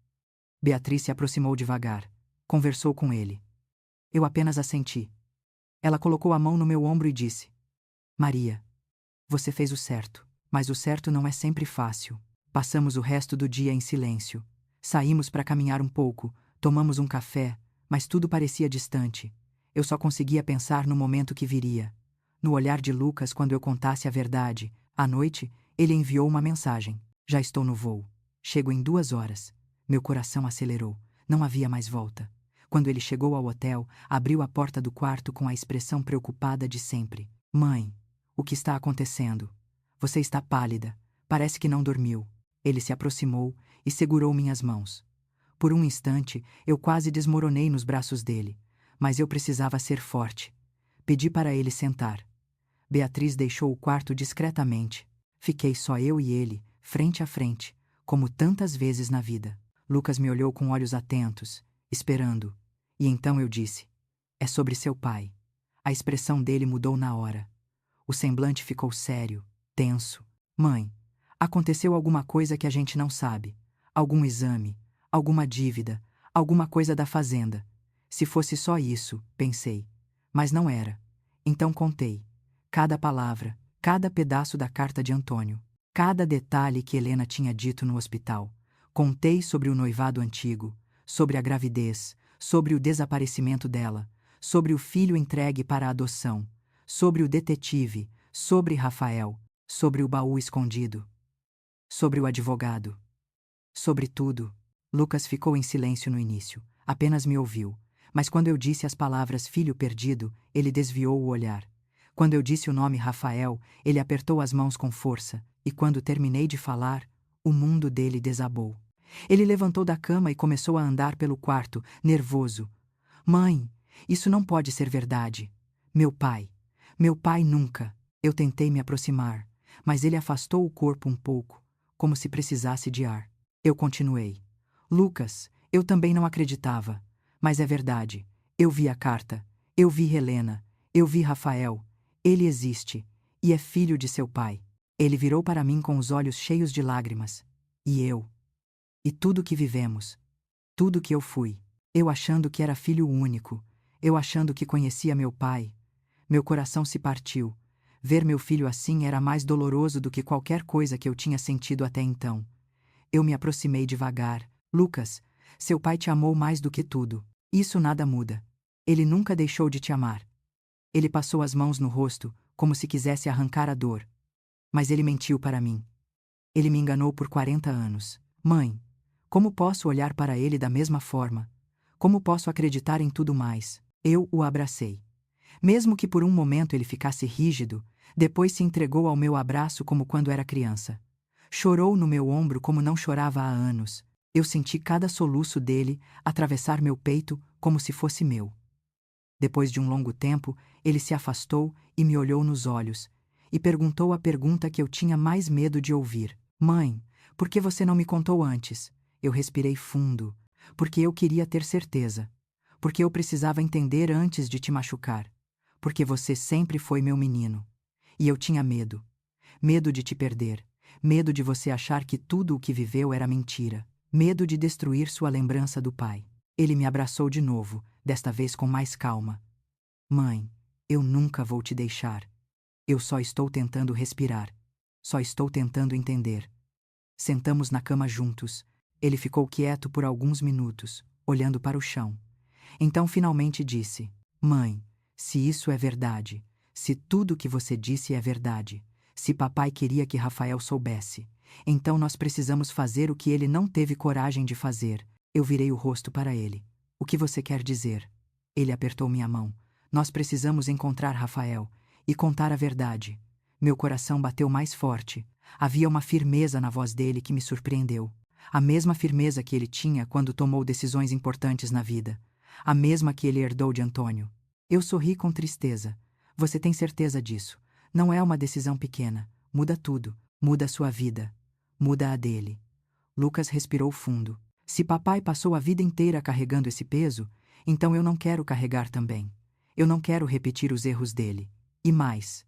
[SPEAKER 1] Beatriz se aproximou devagar. Conversou com ele. Eu apenas assenti. Ela colocou a mão no meu ombro e disse: Maria, você fez o certo. Mas o certo não é sempre fácil. Passamos o resto do dia em silêncio. Saímos para caminhar um pouco, tomamos um café, mas tudo parecia distante. Eu só conseguia pensar no momento que viria. No olhar de Lucas quando eu contasse a verdade. À noite, ele enviou uma mensagem. Já estou no voo. Chego em 2 horas. Meu coração acelerou. Não havia mais volta. Quando ele chegou ao hotel, abriu a porta do quarto com a expressão preocupada de sempre. Mãe, o que está acontecendo? Você está pálida. Parece que não dormiu. Ele se aproximou e segurou minhas mãos. Por um instante, eu quase desmoronei nos braços dele. Mas eu precisava ser forte. Pedi para ele sentar. Beatriz deixou o quarto discretamente. Fiquei só eu e ele, frente a frente, como tantas vezes na vida. Lucas me olhou com olhos atentos, esperando. E então eu disse: É sobre seu pai. A expressão dele mudou na hora. O semblante ficou sério, tenso. Mãe, aconteceu alguma coisa que a gente não sabe. Algum exame, alguma dívida, alguma coisa da fazenda. Se fosse só isso, pensei. Mas não era. Então contei. Cada palavra, cada pedaço da carta de Antônio, cada detalhe que Helena tinha dito no hospital. Contei sobre o noivado antigo, sobre a gravidez, sobre o desaparecimento dela, sobre o filho entregue para a adoção, sobre o detetive, sobre Rafael, sobre o baú escondido, sobre o advogado. Sobre tudo. Lucas ficou em silêncio no início, apenas me ouviu. Mas quando eu disse as palavras filho perdido, ele desviou o olhar. Quando eu disse o nome Rafael, ele apertou as mãos com força, e quando terminei de falar, o mundo dele desabou. Ele levantou da cama e começou a andar pelo quarto, nervoso. Mãe, isso não pode ser verdade. Meu pai nunca. Eu tentei me aproximar, mas ele afastou o corpo um pouco, como se precisasse de ar. Eu continuei. Lucas, eu também não acreditava. Mas é verdade. Eu vi a carta. Eu vi Helena. Eu vi Rafael. Ele existe. E é filho de seu pai. Ele virou para mim com os olhos cheios de lágrimas. E eu. E tudo que vivemos. Tudo que eu fui. Eu achando que era filho único. Eu achando que conhecia meu pai. Meu coração se partiu. Ver meu filho assim era mais doloroso do que qualquer coisa que eu tinha sentido até então. Eu me aproximei devagar. Lucas, seu pai te amou mais do que tudo. Isso nada muda. Ele nunca deixou de te amar. Ele passou as mãos no rosto, como se quisesse arrancar a dor. Mas ele mentiu para mim. Ele me enganou por 40 anos. Mãe, como posso olhar para ele da mesma forma? Como posso acreditar em tudo mais? Eu o abracei. Mesmo que por um momento ele ficasse rígido, depois se entregou ao meu abraço como quando era criança. Chorou no meu ombro como não chorava há anos. Eu senti cada soluço dele atravessar meu peito como se fosse meu. Depois de um longo tempo, ele se afastou e me olhou nos olhos, e perguntou a pergunta que eu tinha mais medo de ouvir. Mãe, por que você não me contou antes? Eu respirei fundo, porque eu queria ter certeza. Porque eu precisava entender antes de te machucar. Porque você sempre foi meu menino. E eu tinha medo. Medo de te perder. Medo de você achar que tudo o que viveu era mentira. Medo de destruir sua lembrança do pai. Ele me abraçou de novo, desta vez com mais calma. Mãe, eu nunca vou te deixar. Eu só estou tentando respirar. Só estou tentando entender. Sentamos na cama juntos. Ele ficou quieto por alguns minutos, olhando para o chão. Então finalmente disse: Mãe, se isso é verdade, se tudo que você disse é verdade, se papai queria que Rafael soubesse, então nós precisamos fazer o que ele não teve coragem de fazer. Eu virei o rosto para ele. O que você quer dizer? Ele apertou minha mão. Nós precisamos encontrar Rafael e contar a verdade. Meu coração bateu mais forte. Havia uma firmeza na voz dele que me surpreendeu. A mesma firmeza que ele tinha quando tomou decisões importantes na vida. A mesma que ele herdou de Antônio. Eu sorri com tristeza. Você tem certeza disso? Não é uma decisão pequena. Muda tudo. Muda a sua vida. Muda a dele. Lucas respirou fundo. Se papai passou a vida inteira carregando esse peso, então eu não quero carregar também. Eu não quero repetir os erros dele. E mais.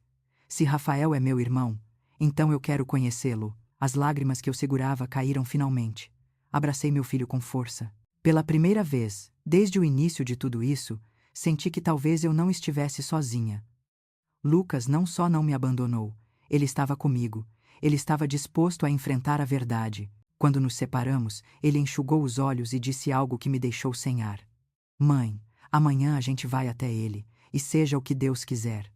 [SPEAKER 1] Se Rafael é meu irmão, então eu quero conhecê-lo. As lágrimas que eu segurava caíram finalmente. Abracei meu filho com força. Pela primeira vez, desde o início de tudo isso, senti que talvez eu não estivesse sozinha. Lucas não só não me abandonou, ele estava comigo. Ele estava disposto a enfrentar a verdade. Quando nos separamos, ele enxugou os olhos e disse algo que me deixou sem ar. Mãe, amanhã a gente vai até ele, e seja o que Deus quiser.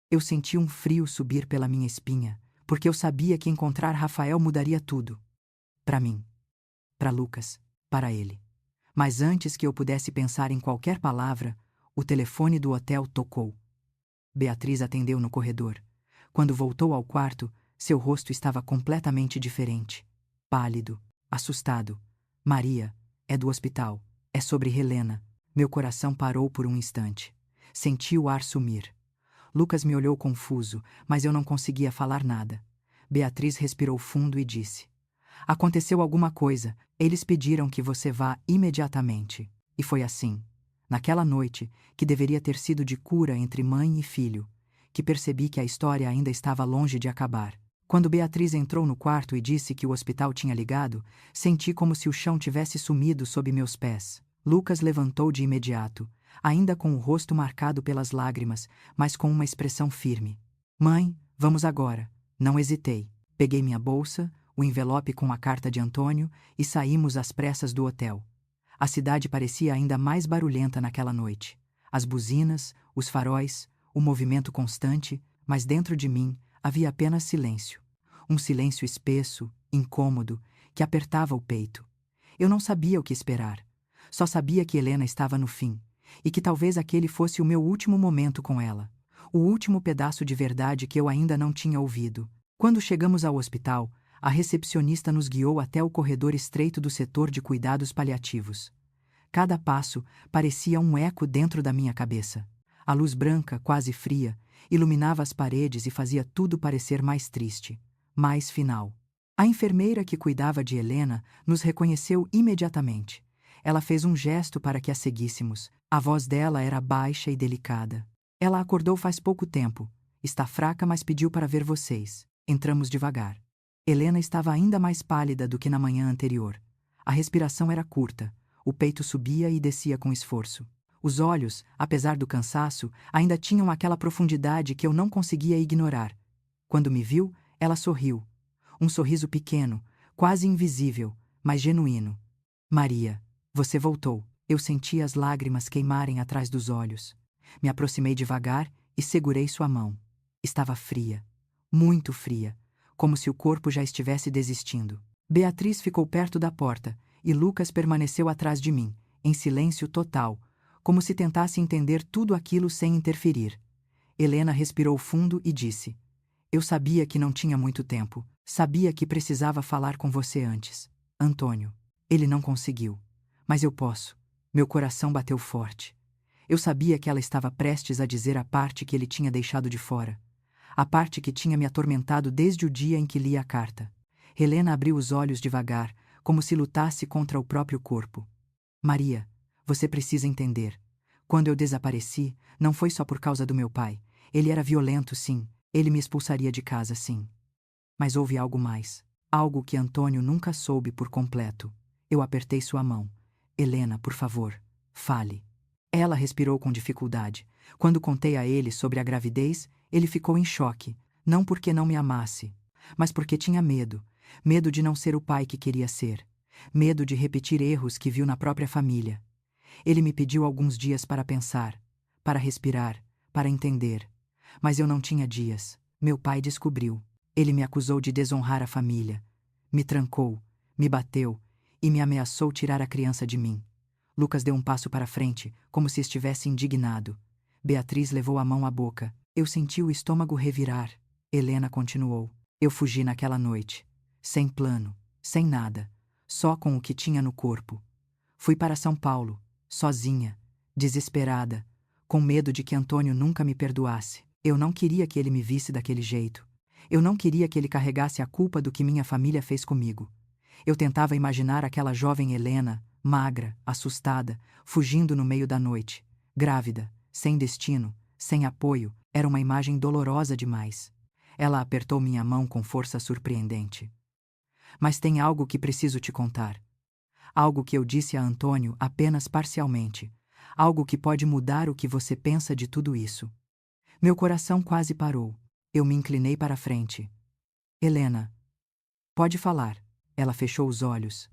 [SPEAKER 1] Eu senti um frio subir pela minha espinha, porque eu sabia que encontrar Rafael mudaria tudo. Para mim. Para Lucas. Para ele. Mas antes que eu pudesse pensar em qualquer palavra, o telefone do hotel tocou. Beatriz atendeu no corredor. Quando voltou ao quarto, seu rosto estava completamente diferente. Pálido, assustado. Maria, é do hospital. É sobre Helena. Meu coração parou por um instante. Senti o ar sumir. Lucas me olhou confuso, mas eu não conseguia falar nada. Beatriz respirou fundo e disse: Aconteceu alguma coisa. Eles pediram que você vá imediatamente. E foi assim, naquela noite, que deveria ter sido de cura entre mãe e filho, que percebi que a história ainda estava longe de acabar. Quando Beatriz entrou no quarto e disse que o hospital tinha ligado, senti como se o chão tivesse sumido sob meus pés. Lucas levantou de imediato, ainda com o rosto marcado pelas lágrimas, mas com uma expressão firme. Mãe, vamos agora. Não hesitei. Peguei minha bolsa, o envelope com a carta de Antônio e saímos às pressas do hotel. A cidade parecia ainda mais barulhenta naquela noite. As buzinas, os faróis, o movimento constante, mas dentro de mim havia apenas silêncio. Um silêncio espesso, incômodo, que apertava o peito. Eu não sabia o que esperar. Só sabia que Helena estava no fim, e que talvez aquele fosse o meu último momento com ela. O último pedaço de verdade que eu ainda não tinha ouvido. Quando chegamos ao hospital, a recepcionista nos guiou até o corredor estreito do setor de cuidados paliativos. Cada passo parecia um eco dentro da minha cabeça. A luz branca, quase fria, iluminava as paredes e fazia tudo parecer mais triste, mais final. A enfermeira que cuidava de Helena nos reconheceu imediatamente. Ela fez um gesto para que a seguíssemos. A voz dela era baixa e delicada. Ela acordou faz pouco tempo. Está fraca, mas pediu para ver vocês. Entramos devagar. Helena estava ainda mais pálida do que na manhã anterior. A respiração era curta. O peito subia e descia com esforço. Os olhos, apesar do cansaço, ainda tinham aquela profundidade que eu não conseguia ignorar. Quando me viu, ela sorriu. Um sorriso pequeno, quase invisível, mas genuíno. Maria, você voltou. Eu senti as lágrimas queimarem atrás dos olhos. Me aproximei devagar e segurei sua mão. Estava fria. Muito fria. Como se o corpo já estivesse desistindo. Beatriz ficou perto da porta e Lucas permaneceu atrás de mim, em silêncio total, como se tentasse entender tudo aquilo sem interferir. Helena respirou fundo e disse: Eu sabia que não tinha muito tempo. Sabia que precisava falar com você antes. Antônio. Ele não conseguiu. Mas eu posso. Meu coração bateu forte. Eu sabia que ela estava prestes a dizer a parte que ele tinha deixado de fora. A parte que tinha me atormentado desde o dia em que li a carta. Helena abriu os olhos devagar, como se lutasse contra o próprio corpo. Maria, você precisa entender. Quando eu desapareci, não foi só por causa do meu pai. Ele era violento, sim. Ele me expulsaria de casa, sim. Mas houve algo mais. Algo que Antônio nunca soube por completo. Eu apertei sua mão. Helena, por favor, fale. Ela respirou com dificuldade. Quando contei a ele sobre a gravidez, ele ficou em choque. Não porque não me amasse, mas porque tinha medo. Medo de não ser o pai que queria ser. Medo de repetir erros que viu na própria família. Ele me pediu alguns dias para pensar, para respirar, para entender. Mas eu não tinha dias. Meu pai descobriu. Ele me acusou de desonrar a família. Me trancou, me bateu e me ameaçou tirar a criança de mim. Lucas deu um passo para frente, como se estivesse indignado. Beatriz levou a mão à boca. Eu senti o estômago revirar. Helena continuou. Eu fugi naquela noite. Sem plano, sem nada. Só com o que tinha no corpo. Fui para São Paulo, sozinha, desesperada, com medo de que Antônio nunca me perdoasse. Eu não queria que ele me visse daquele jeito. Eu não queria que ele carregasse a culpa do que minha família fez comigo. Eu tentava imaginar aquela jovem Helena, magra, assustada, fugindo no meio da noite, grávida, sem destino, sem apoio. Era uma imagem dolorosa demais. Ela apertou minha mão com força surpreendente. Mas tem algo que preciso te contar. Algo que eu disse a Antônio apenas parcialmente. Algo que pode mudar o que você pensa de tudo isso. Meu coração quase parou. Eu me inclinei para a frente. Helena. Pode falar. Ela fechou os olhos.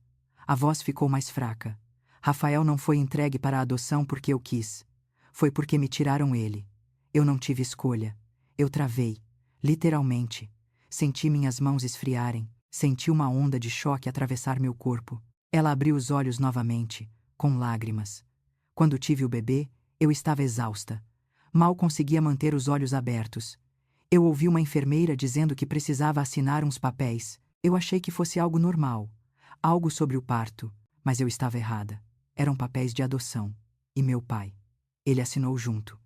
[SPEAKER 1] A voz ficou mais fraca. Rafael não foi entregue para a adoção porque eu quis. Foi porque me tiraram ele. Eu não tive escolha. Eu travei. Literalmente. Senti minhas mãos esfriarem. Senti uma onda de choque atravessar meu corpo. Ela abriu os olhos novamente, com lágrimas. Quando tive o bebê, eu estava exausta. Mal conseguia manter os olhos abertos. Eu ouvi uma enfermeira dizendo que precisava assinar uns papéis. Eu achei que fosse algo normal. Algo sobre o parto. Mas eu estava errada. Eram papéis de adoção. E meu pai. Ele assinou junto.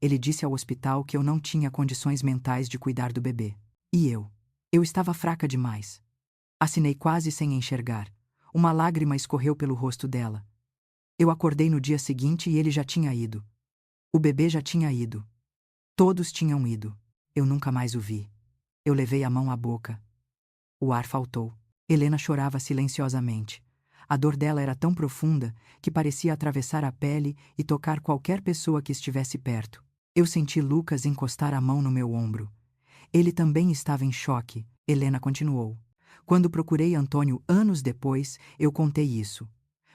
[SPEAKER 1] Ele disse ao hospital que eu não tinha condições mentais de cuidar do bebê. E eu? Eu estava fraca demais. Assinei quase sem enxergar. Uma lágrima escorreu pelo rosto dela. Eu acordei no dia seguinte e ele já tinha ido. O bebê já tinha ido. Todos tinham ido. Eu nunca mais o vi. Eu levei a mão à boca. O ar faltou. Helena chorava silenciosamente. A dor dela era tão profunda que parecia atravessar a pele e tocar qualquer pessoa que estivesse perto. Eu senti Lucas encostar a mão no meu ombro. Ele também estava em choque, Helena continuou. Quando procurei Antônio anos depois, eu contei isso.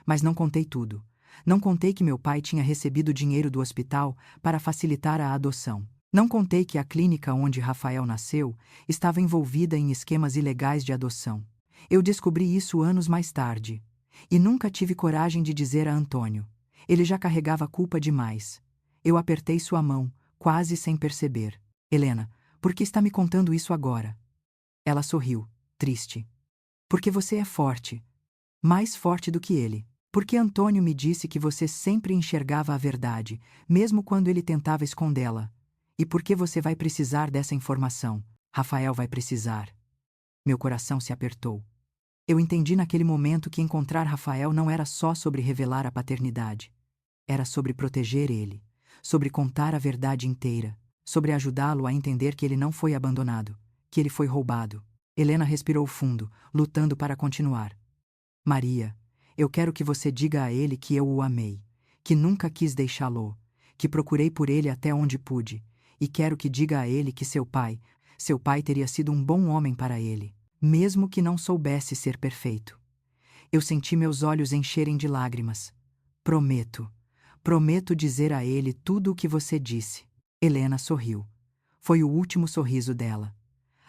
[SPEAKER 1] Mas não contei tudo. Não contei que meu pai tinha recebido dinheiro do hospital para facilitar a adoção. Não contei que a clínica onde Rafael nasceu estava envolvida em esquemas ilegais de adoção. Eu descobri isso anos mais tarde. E nunca tive coragem de dizer a Antônio. Ele já carregava a culpa demais. Eu apertei sua mão, quase sem perceber. Helena, por que está me contando isso agora? Ela sorriu, triste. Porque você é forte. Mais forte do que ele. Porque Antônio me disse que você sempre enxergava a verdade, mesmo quando ele tentava escondê-la. E porque você vai precisar dessa informação. Rafael vai precisar. Meu coração se apertou. Eu entendi naquele momento que encontrar Rafael não era só sobre revelar a paternidade. Era sobre proteger ele, sobre contar a verdade inteira, sobre ajudá-lo a entender que ele não foi abandonado, que ele foi roubado. Helena respirou fundo, lutando para continuar. Maria, eu quero que você diga a ele que eu o amei, que nunca quis deixá-lo, que procurei por ele até onde pude, e quero que diga a ele que seu pai teria sido um bom homem para ele, mesmo que não soubesse ser perfeito. Eu senti meus olhos encherem de lágrimas. Prometo dizer a ele tudo o que você disse. Helena sorriu. Foi o último sorriso dela.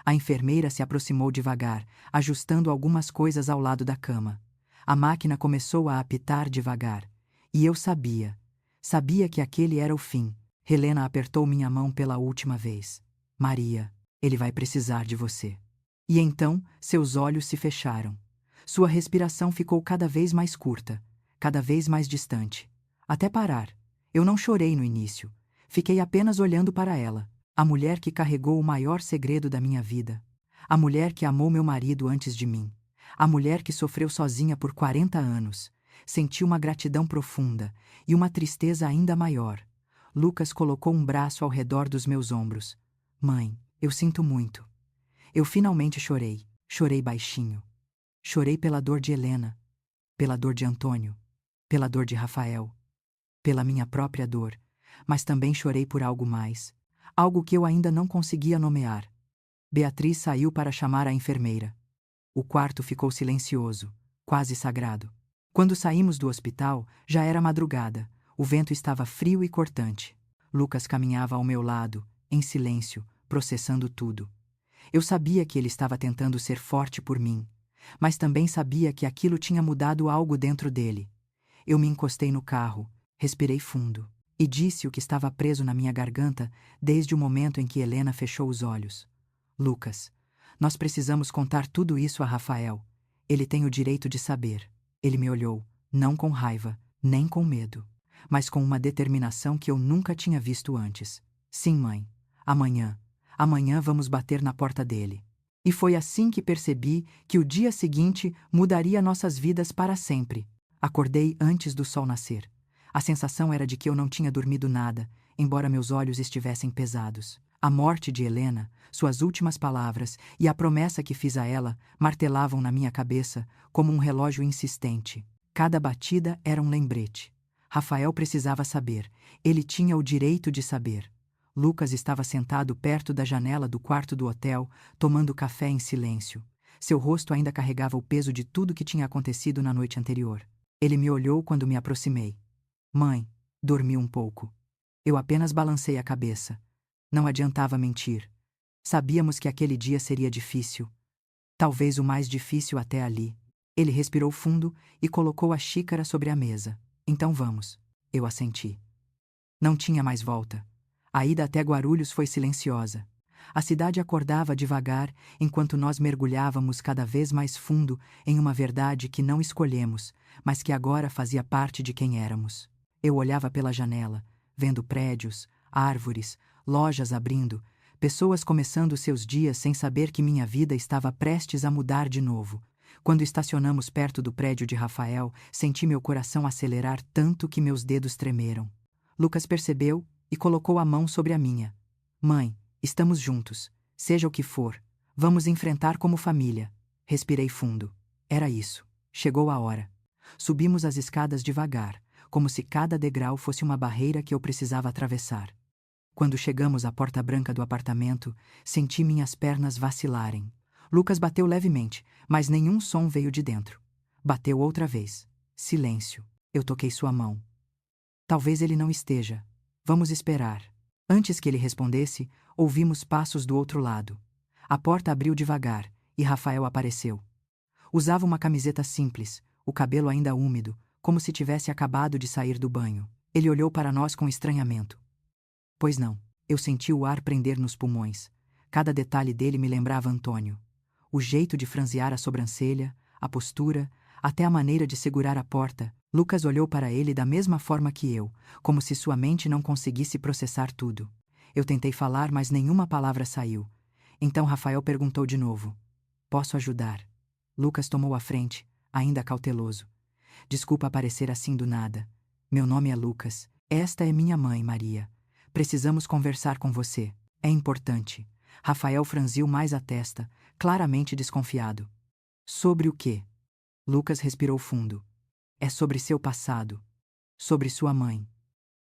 [SPEAKER 1] A enfermeira se aproximou devagar, ajustando algumas coisas ao lado da cama. A máquina começou a apitar devagar. E eu sabia. Sabia que aquele era o fim. Helena apertou minha mão pela última vez. Maria, ele vai precisar de você. E então, seus olhos se fecharam. Sua respiração ficou cada vez mais curta, cada vez mais distante. Até parar. Eu não chorei no início. Fiquei apenas olhando para ela. A mulher que carregou o maior segredo da minha vida. A mulher que amou meu marido antes de mim. A mulher que sofreu sozinha por 40 anos. Senti uma gratidão profunda e uma tristeza ainda maior. Lucas colocou um braço ao redor dos meus ombros. Mãe, eu sinto muito. Eu finalmente chorei. Chorei baixinho. Chorei pela dor de Helena, pela dor de Antônio, pela dor de Rafael, pela minha própria dor, mas também chorei por algo mais, algo que eu ainda não conseguia nomear. Beatriz saiu para chamar a enfermeira. O quarto ficou silencioso, quase sagrado. Quando saímos do hospital, já era madrugada, o vento estava frio e cortante. Lucas caminhava ao meu lado, em silêncio, processando tudo. Eu sabia que ele estava tentando ser forte por mim, mas também sabia que aquilo tinha mudado algo dentro dele. Eu me encostei no carro, respirei fundo, e disse o que estava preso na minha garganta desde o momento em que Helena fechou os olhos. Lucas, nós precisamos contar tudo isso a Rafael. Ele tem o direito de saber. Ele me olhou, não com raiva, nem com medo, mas com uma determinação que eu nunca tinha visto antes. Sim, mãe. Amanhã vamos bater na porta dele. E foi assim que percebi que o dia seguinte mudaria nossas vidas para sempre. Acordei antes do sol nascer. A sensação era de que eu não tinha dormido nada, embora meus olhos estivessem pesados. A morte de Helena, suas últimas palavras e a promessa que fiz a ela martelavam na minha cabeça como um relógio insistente. Cada batida era um lembrete. Rafael precisava saber. Ele tinha o direito de saber. Lucas estava sentado perto da janela do quarto do hotel, tomando café em silêncio. Seu rosto ainda carregava o peso de tudo que tinha acontecido na noite anterior. Ele me olhou quando me aproximei. Mãe, dormi um pouco. Eu apenas balancei a cabeça. Não adiantava mentir. Sabíamos que aquele dia seria difícil. Talvez o mais difícil até ali. Ele respirou fundo e colocou a xícara sobre a mesa. Então vamos. Eu assenti. Não tinha mais volta. A ida até Guarulhos foi silenciosa. A cidade acordava devagar enquanto nós mergulhávamos cada vez mais fundo em uma verdade que não escolhemos, mas que agora fazia parte de quem éramos. Eu olhava pela janela, vendo prédios, árvores, lojas abrindo, pessoas começando seus dias sem saber que minha vida estava prestes a mudar de novo. Quando estacionamos perto do prédio de Rafael, senti meu coração acelerar tanto que meus dedos tremeram. Lucas percebeu e colocou a mão sobre a minha. Mãe, estamos juntos. Seja o que for. Vamos enfrentar como família. Respirei fundo. Era isso. Chegou a hora. Subimos as escadas devagar, como se cada degrau fosse uma barreira que eu precisava atravessar. Quando chegamos à porta branca do apartamento, senti minhas pernas vacilarem. Lucas bateu levemente, mas nenhum som veio de dentro. Bateu outra vez. Silêncio. Eu toquei sua mão. Talvez ele não esteja. Vamos esperar. Antes que ele respondesse, ouvimos passos do outro lado. A porta abriu devagar, e Rafael apareceu. Usava uma camiseta simples, o cabelo ainda úmido, como se tivesse acabado de sair do banho. Ele olhou para nós com estranhamento. Pois não, eu senti o ar prender nos pulmões. Cada detalhe dele me lembrava Antônio. O jeito de franziar a sobrancelha, a postura, até a maneira de segurar a porta. Lucas olhou para ele da mesma forma que eu, como se sua mente não conseguisse processar tudo. Eu tentei falar, mas nenhuma palavra saiu. Então Rafael perguntou de novo. Posso ajudar? Lucas tomou a frente, ainda cauteloso. Desculpa aparecer assim do nada. Meu nome é Lucas. Esta é minha mãe, Maria. Precisamos conversar com você. É importante. Rafael franziu mais a testa, claramente desconfiado. Sobre o quê? Lucas respirou fundo. É sobre seu passado. Sobre sua mãe.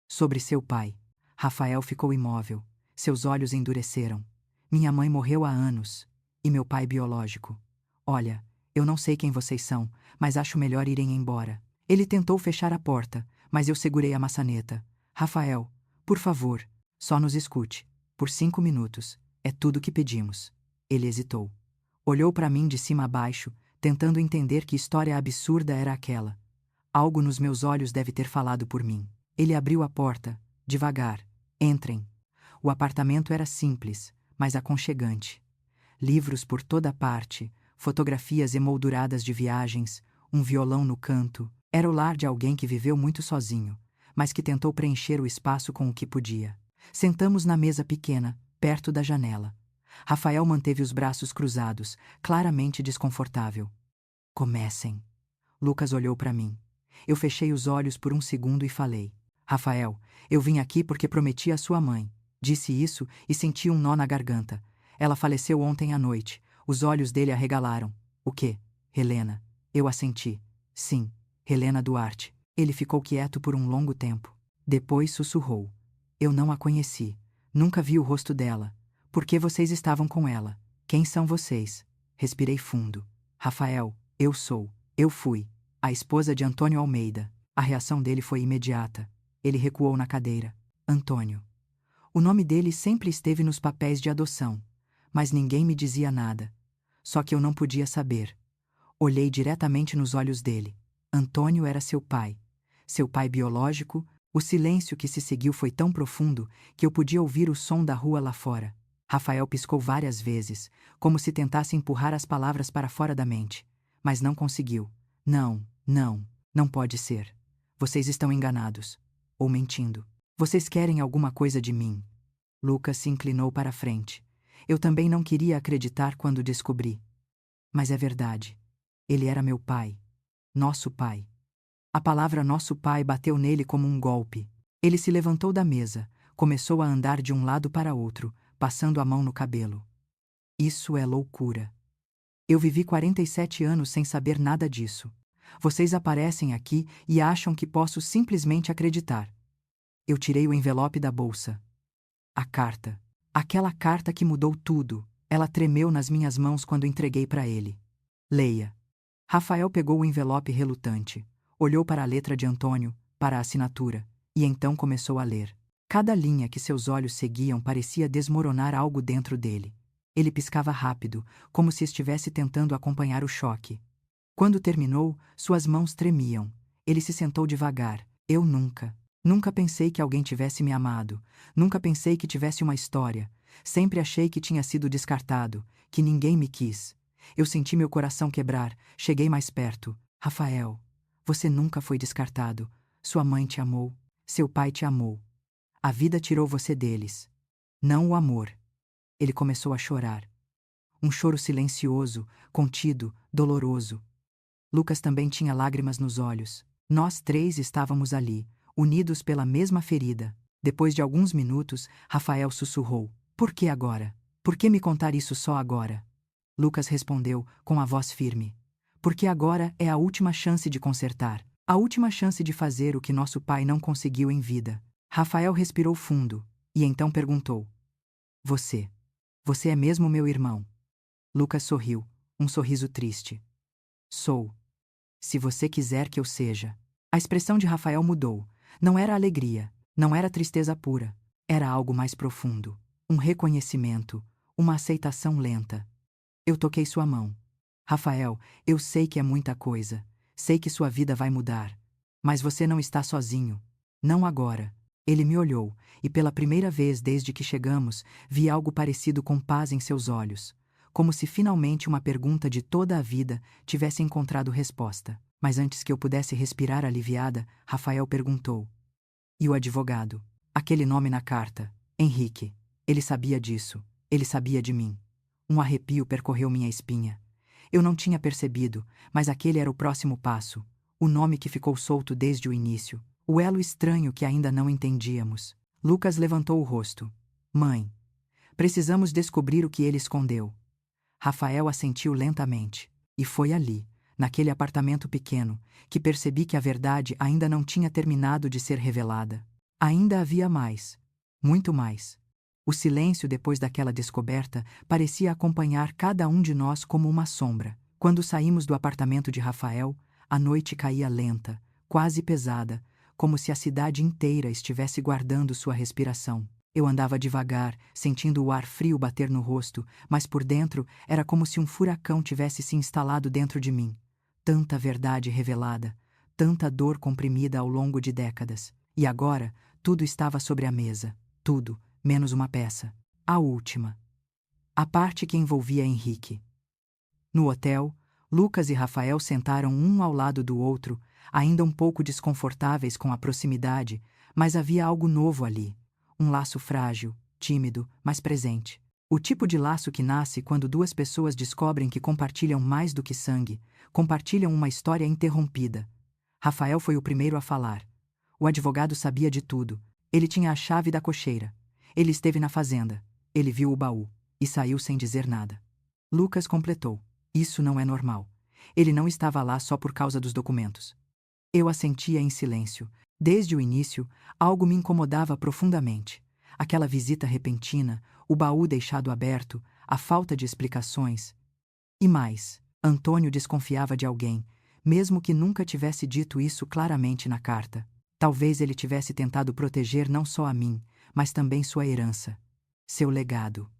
[SPEAKER 1] Sobre seu pai. Rafael ficou imóvel. Seus olhos endureceram. Minha mãe morreu há anos. E meu pai biológico. Olha, eu não sei quem vocês são, mas acho melhor irem embora. Ele tentou fechar a porta, mas eu segurei a maçaneta. Rafael, por favor, só nos escute. Por 5 minutos. É tudo que pedimos. Ele hesitou. Olhou para mim de cima a baixo, tentando entender que história absurda era aquela. Algo nos meus olhos deve ter falado por mim. Ele abriu a porta, devagar. Entrem. O apartamento era simples, mas aconchegante. Livros por toda parte, fotografias emolduradas de viagens, um violão no canto. Era o lar de alguém que viveu muito sozinho, mas que tentou preencher o espaço com o que podia. Sentamos na mesa pequena, perto da janela. Rafael manteve os braços cruzados, claramente desconfortável. Comecem. Lucas olhou para mim. Eu fechei os olhos por um segundo e falei. Rafael, eu vim aqui porque prometi à sua mãe. Disse isso e senti um nó na garganta. Ela faleceu ontem à noite. Os olhos dele arregalaram. O quê? Helena. Eu assenti. Sim, Helena Duarte. Ele ficou quieto por um longo tempo. Depois sussurrou. Eu não a conheci. Nunca vi o rosto dela. Por que vocês estavam com ela? Quem são vocês? Respirei fundo. Rafael, eu fui. A esposa de Antônio Almeida. A reação dele foi imediata. Ele recuou na cadeira. Antônio. O nome dele sempre esteve nos papéis de adoção, mas ninguém me dizia nada. Só que eu não podia saber. Olhei diretamente nos olhos dele. Antônio era seu pai. Seu pai biológico. O silêncio que se seguiu foi tão profundo que eu podia ouvir o som da rua lá fora. Rafael piscou várias vezes, como se tentasse empurrar as palavras para fora da mente. Mas não conseguiu. Não pode ser. Vocês estão enganados. Ou mentindo. Vocês querem alguma coisa de mim. Lucas se inclinou para a frente. Eu também não queria acreditar quando descobri. Mas é verdade. Ele era meu pai. Nosso pai. A palavra nosso pai bateu nele como um golpe. Ele se levantou da mesa, começou a andar de um lado para outro, passando a mão no cabelo. Isso é loucura. Eu vivi 47 anos sem saber nada disso. Vocês aparecem aqui e acham que posso simplesmente acreditar. Eu tirei o envelope da bolsa. A carta. Aquela carta que mudou tudo. Ela tremeu nas minhas mãos quando entreguei para ele. Leia. Rafael pegou o envelope relutante, olhou para a letra de Antônio, para a assinatura, e então começou a ler. Cada linha que seus olhos seguiam parecia desmoronar algo dentro dele. Ele piscava rápido, como se estivesse tentando acompanhar o choque. Quando terminou, suas mãos tremiam. Ele se sentou devagar. Eu nunca pensei que alguém tivesse me amado. Nunca pensei que tivesse uma história. Sempre achei que tinha sido descartado, que ninguém me quis. Eu senti meu coração quebrar, cheguei mais perto. Rafael, você nunca foi descartado. Sua mãe te amou, seu pai te amou. A vida tirou você deles. Não o amor. Ele começou a chorar. Um choro silencioso, contido, doloroso. Lucas também tinha lágrimas nos olhos. Nós três estávamos ali, unidos pela mesma ferida. Depois de alguns minutos, Rafael sussurrou. Por que agora? Por que me contar isso só agora? Lucas respondeu, com a voz firme. Porque agora é a última chance de consertar. A última chance de fazer o que nosso pai não conseguiu em vida. Rafael respirou fundo, e então perguntou: Você é mesmo meu irmão? Lucas sorriu, um sorriso triste. Sou. Se você quiser que eu seja. A expressão de Rafael mudou. Não era alegria, não era tristeza pura. Era algo mais profundo. Um reconhecimento, uma aceitação lenta. Eu toquei sua mão. Rafael, eu sei que é muita coisa. Sei que sua vida vai mudar. Mas você não está sozinho. Não agora. Ele me olhou, e pela primeira vez desde que chegamos, vi algo parecido com paz em seus olhos. Como se finalmente uma pergunta de toda a vida tivesse encontrado resposta. Mas antes que eu pudesse respirar aliviada, Rafael perguntou: E o advogado? Aquele nome na carta. Henrique. Ele sabia disso. Ele sabia de mim. Um arrepio percorreu minha espinha. Eu não tinha percebido, mas aquele era o próximo passo. O nome que ficou solto desde o início. O elo estranho que ainda não entendíamos. Lucas levantou o rosto. Mãe. Precisamos descobrir o que ele escondeu. Rafael assentiu lentamente. E foi ali, naquele apartamento pequeno, que percebi que a verdade ainda não tinha terminado de ser revelada. Ainda havia mais. Muito mais. O silêncio depois daquela descoberta parecia acompanhar cada um de nós como uma sombra. Quando saímos do apartamento de Rafael, a noite caía lenta, quase pesada, como se a cidade inteira estivesse guardando sua respiração. Eu andava devagar, sentindo o ar frio bater no rosto, mas por dentro era como se um furacão tivesse se instalado dentro de mim. Tanta verdade revelada, tanta dor comprimida ao longo de décadas. E agora, tudo estava sobre a mesa. Tudo, menos uma peça. A última. A parte que envolvia Henrique. No hotel, Lucas e Rafael sentaram um ao lado do outro, ainda um pouco desconfortáveis com a proximidade, mas havia algo novo ali. Um laço frágil, tímido, mas presente. O tipo de laço que nasce quando duas pessoas descobrem que compartilham mais do que sangue, compartilham uma história interrompida. Rafael foi o primeiro a falar. O advogado sabia de tudo. Ele tinha a chave da cocheira. Ele esteve na fazenda. Ele viu o baú. E saiu sem dizer nada. Lucas completou. Isso não é normal. Ele não estava lá só por causa dos documentos. Eu assentia em silêncio. Desde o início, algo me incomodava profundamente. Aquela visita repentina, o baú deixado aberto, a falta de explicações. E mais, Antônio desconfiava de alguém, mesmo que nunca tivesse dito isso claramente na carta. Talvez ele tivesse tentado proteger não só a mim, mas também sua herança. Seu legado.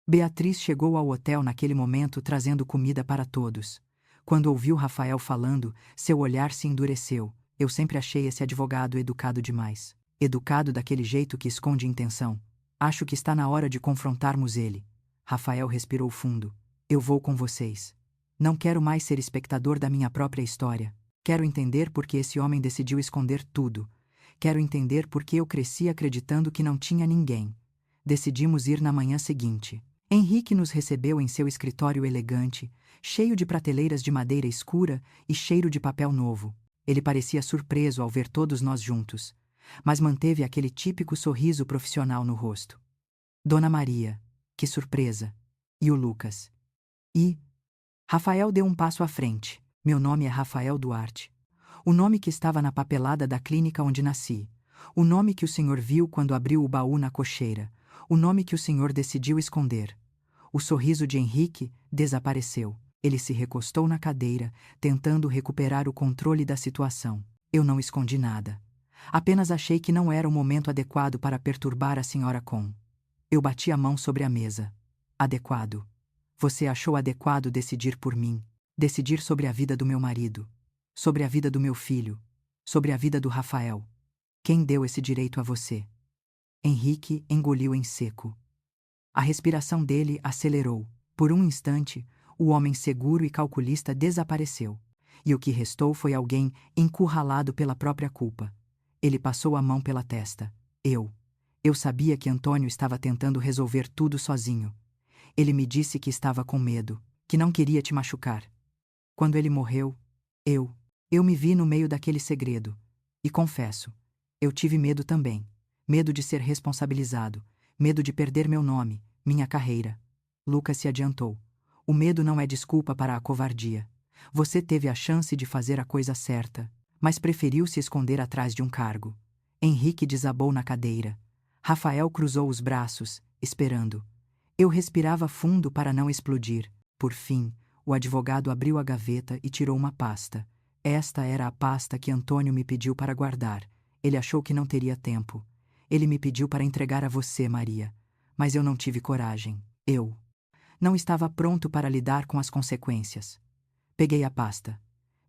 [SPEAKER 1] Beatriz chegou ao hotel naquele momento trazendo comida para todos. Quando ouviu Rafael falando, seu olhar se endureceu. Eu sempre achei esse advogado educado demais. Educado daquele jeito que esconde intenção. Acho que está na hora de confrontarmos ele. Rafael respirou fundo. Eu vou com vocês. Não quero mais ser espectador da minha própria história. Quero entender por que esse homem decidiu esconder tudo. Quero entender por que eu cresci acreditando que não tinha ninguém. Decidimos ir na manhã seguinte. Henrique nos recebeu em seu escritório elegante, cheio de prateleiras de madeira escura e cheiro de papel novo. Ele parecia surpreso ao ver todos nós juntos, mas manteve aquele típico sorriso profissional no rosto. Dona Maria, que surpresa! E o Lucas? Rafael deu um passo à frente. Meu nome é Rafael Duarte. O nome que estava na papelada da clínica onde nasci. O nome que o senhor viu quando abriu o baú na cocheira. O nome que o senhor decidiu esconder. O sorriso de Henrique desapareceu. Ele se recostou na cadeira, tentando recuperar o controle da situação. Eu não escondi nada. Apenas achei que não era o momento adequado para perturbar a senhora Com. Eu bati a mão sobre a mesa. Adequado. Você achou adequado decidir por mim, decidir sobre a vida do meu marido, sobre a vida do meu filho, sobre a vida do Rafael. Quem deu esse direito a você? Henrique engoliu em seco. A respiração dele acelerou. Por um instante, o homem seguro e calculista desapareceu. E o que restou foi alguém encurralado pela própria culpa. Ele passou a mão pela testa. Eu sabia que Antônio estava tentando resolver tudo sozinho. Ele me disse que estava com medo, que não queria te machucar. Quando ele morreu, eu me vi no meio daquele segredo. E confesso, eu tive medo também. Medo de ser responsabilizado, medo de perder meu nome, minha carreira. Lucas se adiantou. O medo não é desculpa para a covardia. Você teve a chance de fazer a coisa certa, mas preferiu se esconder atrás de um cargo. Henrique desabou na cadeira. Rafael cruzou os braços, esperando. Eu respirava fundo para não explodir. Por fim, o advogado abriu a gaveta e tirou uma pasta. Esta era a pasta que Antônio me pediu para guardar. Ele achou que não teria tempo. Ele me pediu para entregar a você, Maria. Mas eu não tive coragem. Eu não estava pronto para lidar com as consequências. Peguei a pasta.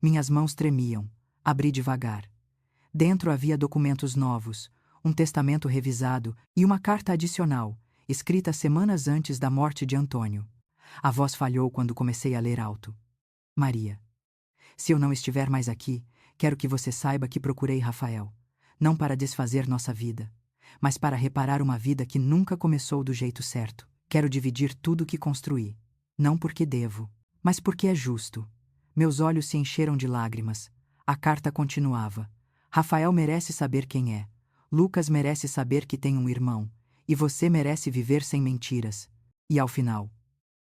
[SPEAKER 1] Minhas mãos tremiam. Abri devagar. Dentro havia documentos novos, um testamento revisado e uma carta adicional, escrita semanas antes da morte de Antônio. A voz falhou quando comecei a ler alto. Maria. Se eu não estiver mais aqui, quero que você saiba que procurei Rafael. Não para desfazer nossa vida, mas para reparar uma vida que nunca começou do jeito certo. Quero dividir tudo que construí. Não porque devo, mas porque é justo. Meus olhos se encheram de lágrimas. A carta continuava. Rafael merece saber quem é. Lucas merece saber que tem um irmão. E você merece viver sem mentiras. E ao final,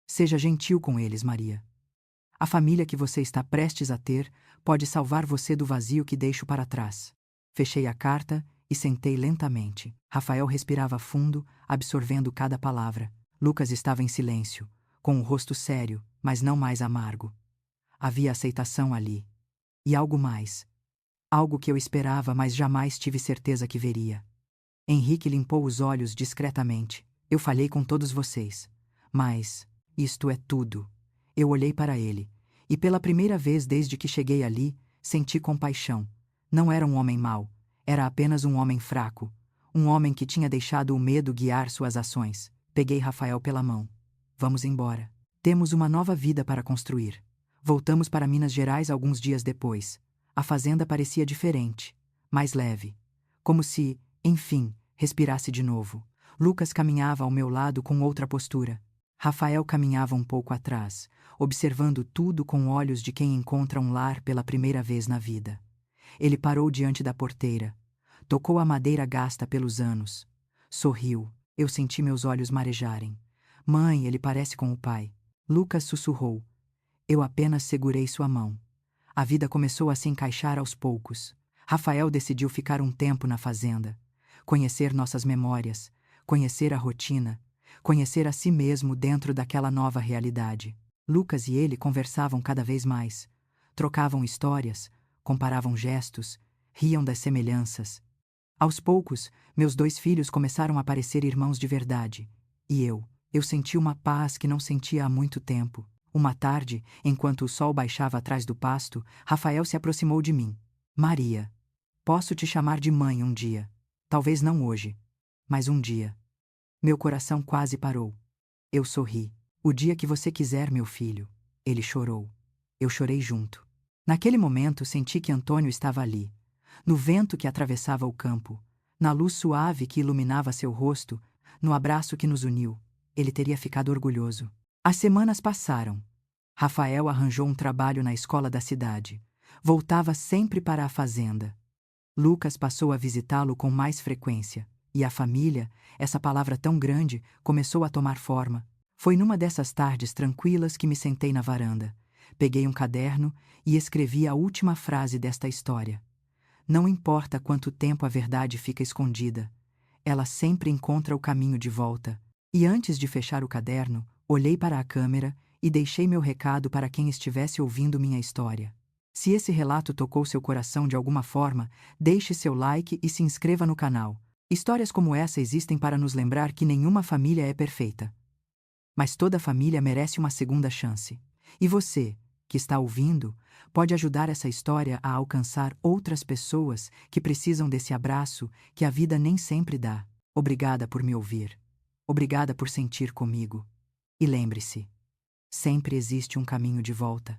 [SPEAKER 1] seja gentil com eles, Maria. A família que você está prestes a ter pode salvar você do vazio que deixo para trás. Fechei a carta e sentei lentamente. Rafael respirava fundo, absorvendo cada palavra. Lucas estava em silêncio, com o rosto sério, mas não mais amargo. Havia aceitação ali. E algo mais. Algo que eu esperava, mas jamais tive certeza que veria. Henrique limpou os olhos discretamente. Eu falhei com todos vocês. Mas isto é tudo. Eu olhei para ele, e pela primeira vez desde que cheguei ali, senti compaixão. Não era um homem mau, era apenas um homem fraco. Um homem que tinha deixado o medo guiar suas ações. Peguei Rafael pela mão. Vamos embora. Temos uma nova vida para construir. Voltamos para Minas Gerais alguns dias depois. A fazenda parecia diferente, mais leve. Como se, enfim, respirasse de novo. Lucas caminhava ao meu lado com outra postura. Rafael caminhava um pouco atrás, observando tudo com olhos de quem encontra um lar pela primeira vez na vida. Ele parou diante da porteira. Tocou a madeira gasta pelos anos. Sorriu. Eu senti meus olhos marejarem. Mãe, ele parece com o pai. Lucas sussurrou. Eu apenas segurei sua mão. A vida começou a se encaixar aos poucos. Rafael decidiu ficar um tempo na fazenda. Conhecer nossas memórias, conhecer a rotina, conhecer a si mesmo dentro daquela nova realidade. Lucas e ele conversavam cada vez mais. Trocavam histórias, comparavam gestos, riam das semelhanças. Aos poucos, meus 2 filhos começaram a parecer irmãos de verdade. E eu senti uma paz que não sentia há muito tempo. Uma tarde, enquanto o sol baixava atrás do pasto, Rafael se aproximou de mim. Maria, posso te chamar de mãe um dia. Talvez não hoje, mas um dia. Meu coração quase parou. Eu sorri. O dia que você quiser, meu filho. Ele chorou. Eu chorei junto. Naquele momento senti que Antônio estava ali, no vento que atravessava o campo, na luz suave que iluminava seu rosto, no abraço que nos uniu. Ele teria ficado orgulhoso. As semanas passaram. Rafael arranjou um trabalho na escola da cidade. Voltava sempre para a fazenda. Lucas passou a visitá-lo com mais frequência. E a família, essa palavra tão grande, começou a tomar forma. Foi numa dessas tardes tranquilas que me sentei na varanda. Peguei um caderno e escrevi a última frase desta história. Não importa quanto tempo a verdade fica escondida, ela sempre encontra o caminho de volta. E antes de fechar o caderno, olhei para a câmera e deixei meu recado para quem estivesse ouvindo minha história. Se esse relato tocou seu coração de alguma forma, deixe seu like e se inscreva no canal. Histórias como essa existem para nos lembrar que nenhuma família é perfeita. Mas toda família merece uma segunda chance. E você, que está ouvindo, pode ajudar essa história a alcançar outras pessoas que precisam desse abraço que a vida nem sempre dá. Obrigada por me ouvir. Obrigada por sentir comigo. E lembre-se, sempre existe um caminho de volta.